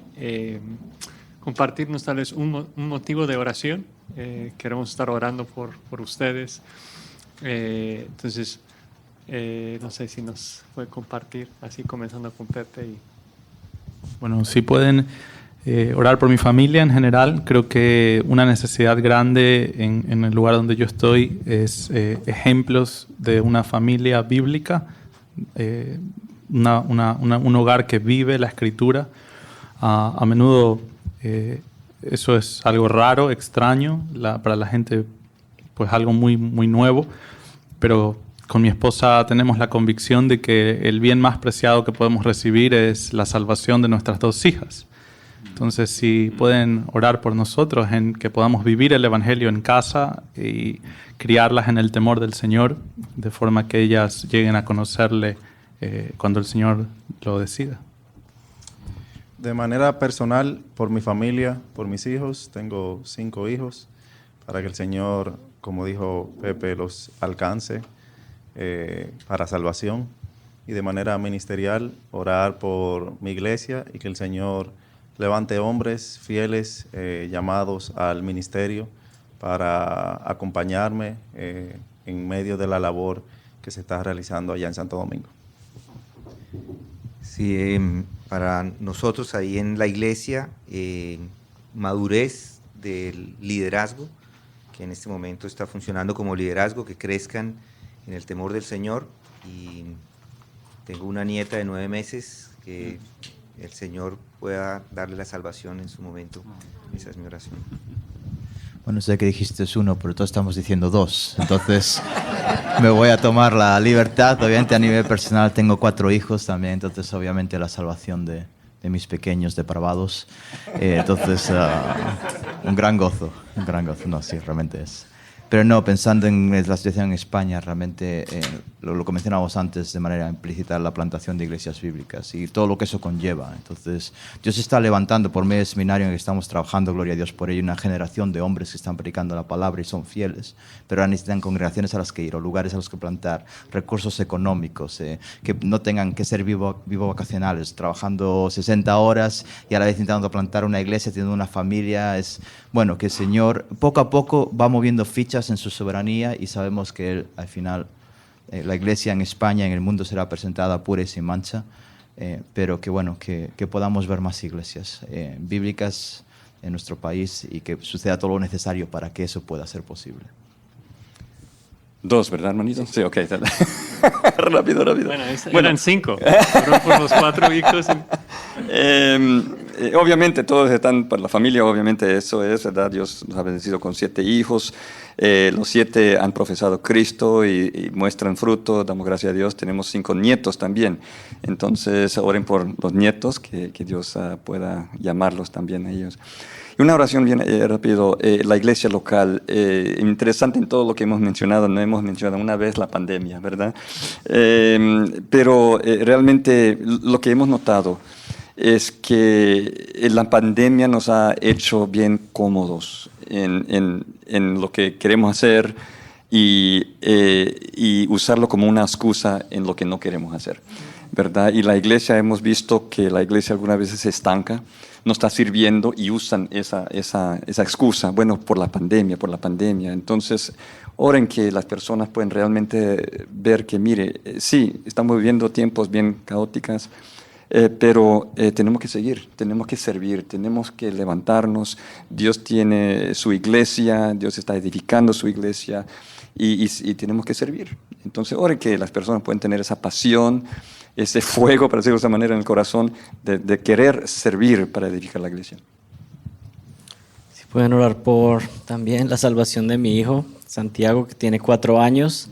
compartirnos tal vez un motivo de oración. Queremos estar orando por ustedes. Entonces, no sé si nos puede compartir, así comenzando con Pepe. Bueno, si pueden orar por mi familia en general. Creo que una necesidad grande en el lugar donde yo estoy es ejemplos de una familia bíblica, un hogar que vive la Escritura. A menudo eso es algo raro, extraño, para la gente pues algo muy, muy nuevo, pero con mi esposa tenemos la convicción de que el bien más preciado que podemos recibir es la salvación de nuestras 2 hijas. Entonces, si pueden orar por nosotros en que podamos vivir el Evangelio en casa y criarlas en el temor del Señor, de forma que ellas lleguen a conocerle cuando el Señor lo decida. De manera personal, por mi familia, por mis hijos, tengo 5 hijos, para que el Señor, como dijo Pepe, los alcance para salvación. Y de manera ministerial, orar por mi iglesia y que el Señor levante hombres fieles llamados al ministerio para acompañarme en medio de la labor que se está realizando allá en Santo Domingo. Sí, para nosotros ahí en la iglesia, madurez del liderazgo, que en este momento está funcionando como liderazgo, que crezcan en el temor del Señor. Y tengo una nieta de 9 meses, que el Señor pueda darle la salvación en su momento. Esa es mi oración. Bueno, sé que dijiste 1, pero todos estamos diciendo 2. Entonces, me voy a tomar la libertad. Obviamente, a nivel personal, tengo 4 hijos también. Entonces, obviamente, la salvación de mis pequeños depravados. Entonces, un gran gozo. Un gran gozo. No, sí, realmente es. Pero no, pensando en la situación en España, realmente lo que mencionábamos antes de manera implícita, la plantación de iglesias bíblicas y todo lo que eso conlleva. Entonces, Dios está levantando por medio del seminario en el que estamos trabajando, gloria a Dios por ello, una generación de hombres que están predicando la palabra y son fieles, pero ahora necesitan congregaciones a las que ir o lugares a los que plantar, recursos económicos, que no tengan que ser vivo vacacionales, trabajando 60 horas y a la vez intentando plantar una iglesia, teniendo una familia. Es bueno que el Señor poco a poco va moviendo fichas en su soberanía y sabemos que Él, al final, la iglesia en España, en el mundo, será presentada pura y sin mancha, pero que bueno, que podamos ver más iglesias bíblicas en nuestro país y que suceda todo lo necesario para que eso pueda ser posible. 2, ¿verdad, hermanito? Sí, ok. rápido. Bueno, eran 5. Fueron por los 4 hijos. Obviamente todos están para la familia, obviamente eso es, ¿verdad? Dios nos ha bendecido con 7 hijos. Los 7 han profesado Cristo y muestran fruto, damos gracias a Dios. Tenemos 5 nietos también. Entonces oren por los nietos, que Dios pueda llamarlos también a ellos. Y una oración bien rápido, la iglesia local, interesante en todo lo que hemos mencionado, no hemos mencionado una vez la pandemia, ¿verdad? Pero realmente lo que hemos notado es que la pandemia nos ha hecho bien cómodos en lo que queremos hacer y usarlo como una excusa en lo que no queremos hacer, ¿verdad? Y la iglesia, hemos visto que la iglesia algunas veces se estanca, no está sirviendo y usan esa excusa, bueno, por la pandemia. Entonces, oren que las personas pueden realmente ver que, mire, sí, estamos viviendo tiempos bien caóticos, pero tenemos que seguir, tenemos que servir, tenemos que levantarnos. Dios tiene su iglesia, Dios está edificando su iglesia y tenemos que servir. Entonces, oren que las personas pueden tener esa pasión, ese fuego, para decirlo de esa manera, en el corazón de querer servir para edificar la iglesia. Si pueden orar por también la salvación de mi hijo, Santiago, que tiene 4 años,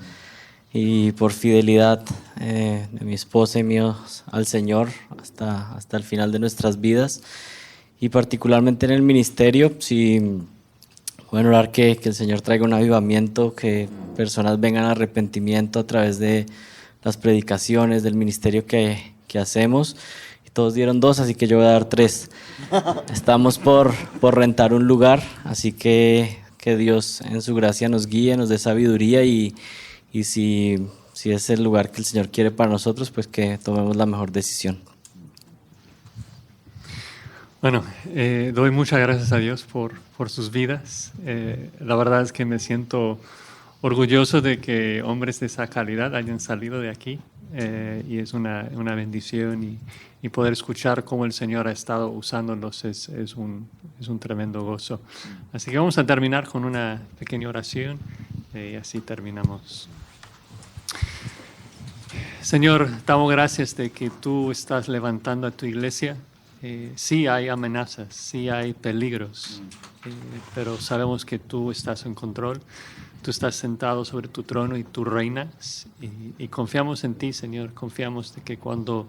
y por fidelidad de mi esposa y míos al Señor hasta el final de nuestras vidas, y particularmente en el ministerio, si pueden orar que el Señor traiga un avivamiento, que personas vengan a arrepentimiento a través de las predicaciones, del ministerio que hacemos. Y todos dieron 2, así que yo voy a dar 3. Estamos por rentar un lugar, así que Dios en su gracia nos guíe, nos dé sabiduría y si es el lugar que el Señor quiere para nosotros, pues que tomemos la mejor decisión. Bueno, doy muchas gracias a Dios por sus vidas. La verdad es que me siento orgulloso de que hombres de esa calidad hayan salido de aquí, y es una bendición y poder escuchar cómo el Señor ha estado usándolos es un tremendo gozo. Así que vamos a terminar con una pequeña oración y así terminamos. Señor, damos gracias de que tú estás levantando a tu iglesia. Sí hay amenazas, sí hay peligros, pero sabemos que tú estás en control. Tú estás sentado sobre tu trono y tú reinas y confiamos en ti, Señor. Confiamos de que cuando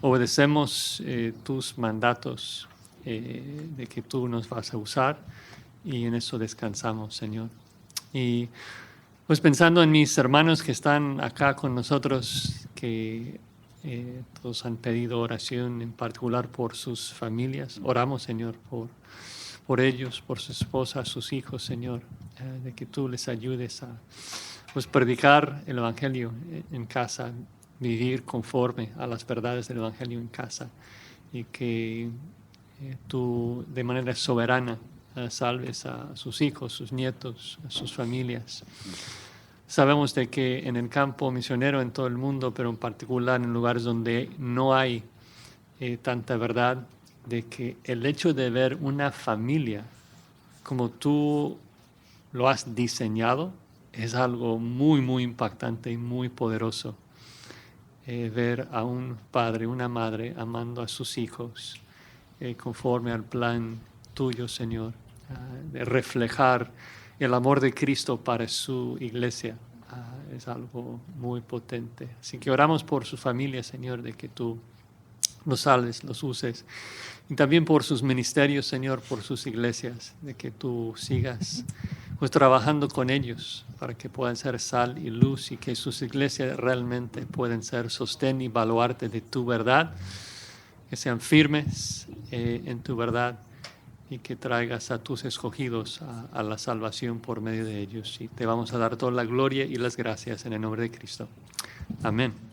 obedecemos tus mandatos, de que tú nos vas a usar y en eso descansamos, Señor. Y pues pensando en mis hermanos que están acá con nosotros, que todos han pedido oración en particular por sus familias. Oramos, Señor, por ellos, por su esposa, sus hijos, Señor, de que tú les ayudes a pues, predicar el Evangelio en casa, vivir conforme a las verdades del Evangelio en casa y que tú de manera soberana salves a sus hijos, sus nietos, a sus familias. Sabemos de que en el campo misionero en todo el mundo, pero en particular en lugares donde no hay tanta verdad, de que el hecho de ver una familia como tú lo has diseñado es algo muy, muy impactante y muy poderoso. Ver a un padre, una madre amando a sus hijos conforme al plan tuyo, Señor, de reflejar el amor de Cristo para su iglesia, es algo muy potente. Así que oramos por su familia, Señor, de que tú los salves, los uses. Y también por sus ministerios, Señor, por sus iglesias, de que tú sigas pues trabajando con ellos para que puedan ser sal y luz y que sus iglesias realmente puedan ser sostén y baluarte de tu verdad, que sean firmes en tu verdad y que traigas a tus escogidos a la salvación por medio de ellos. Y te vamos a dar toda la gloria y las gracias en el nombre de Cristo. Amén.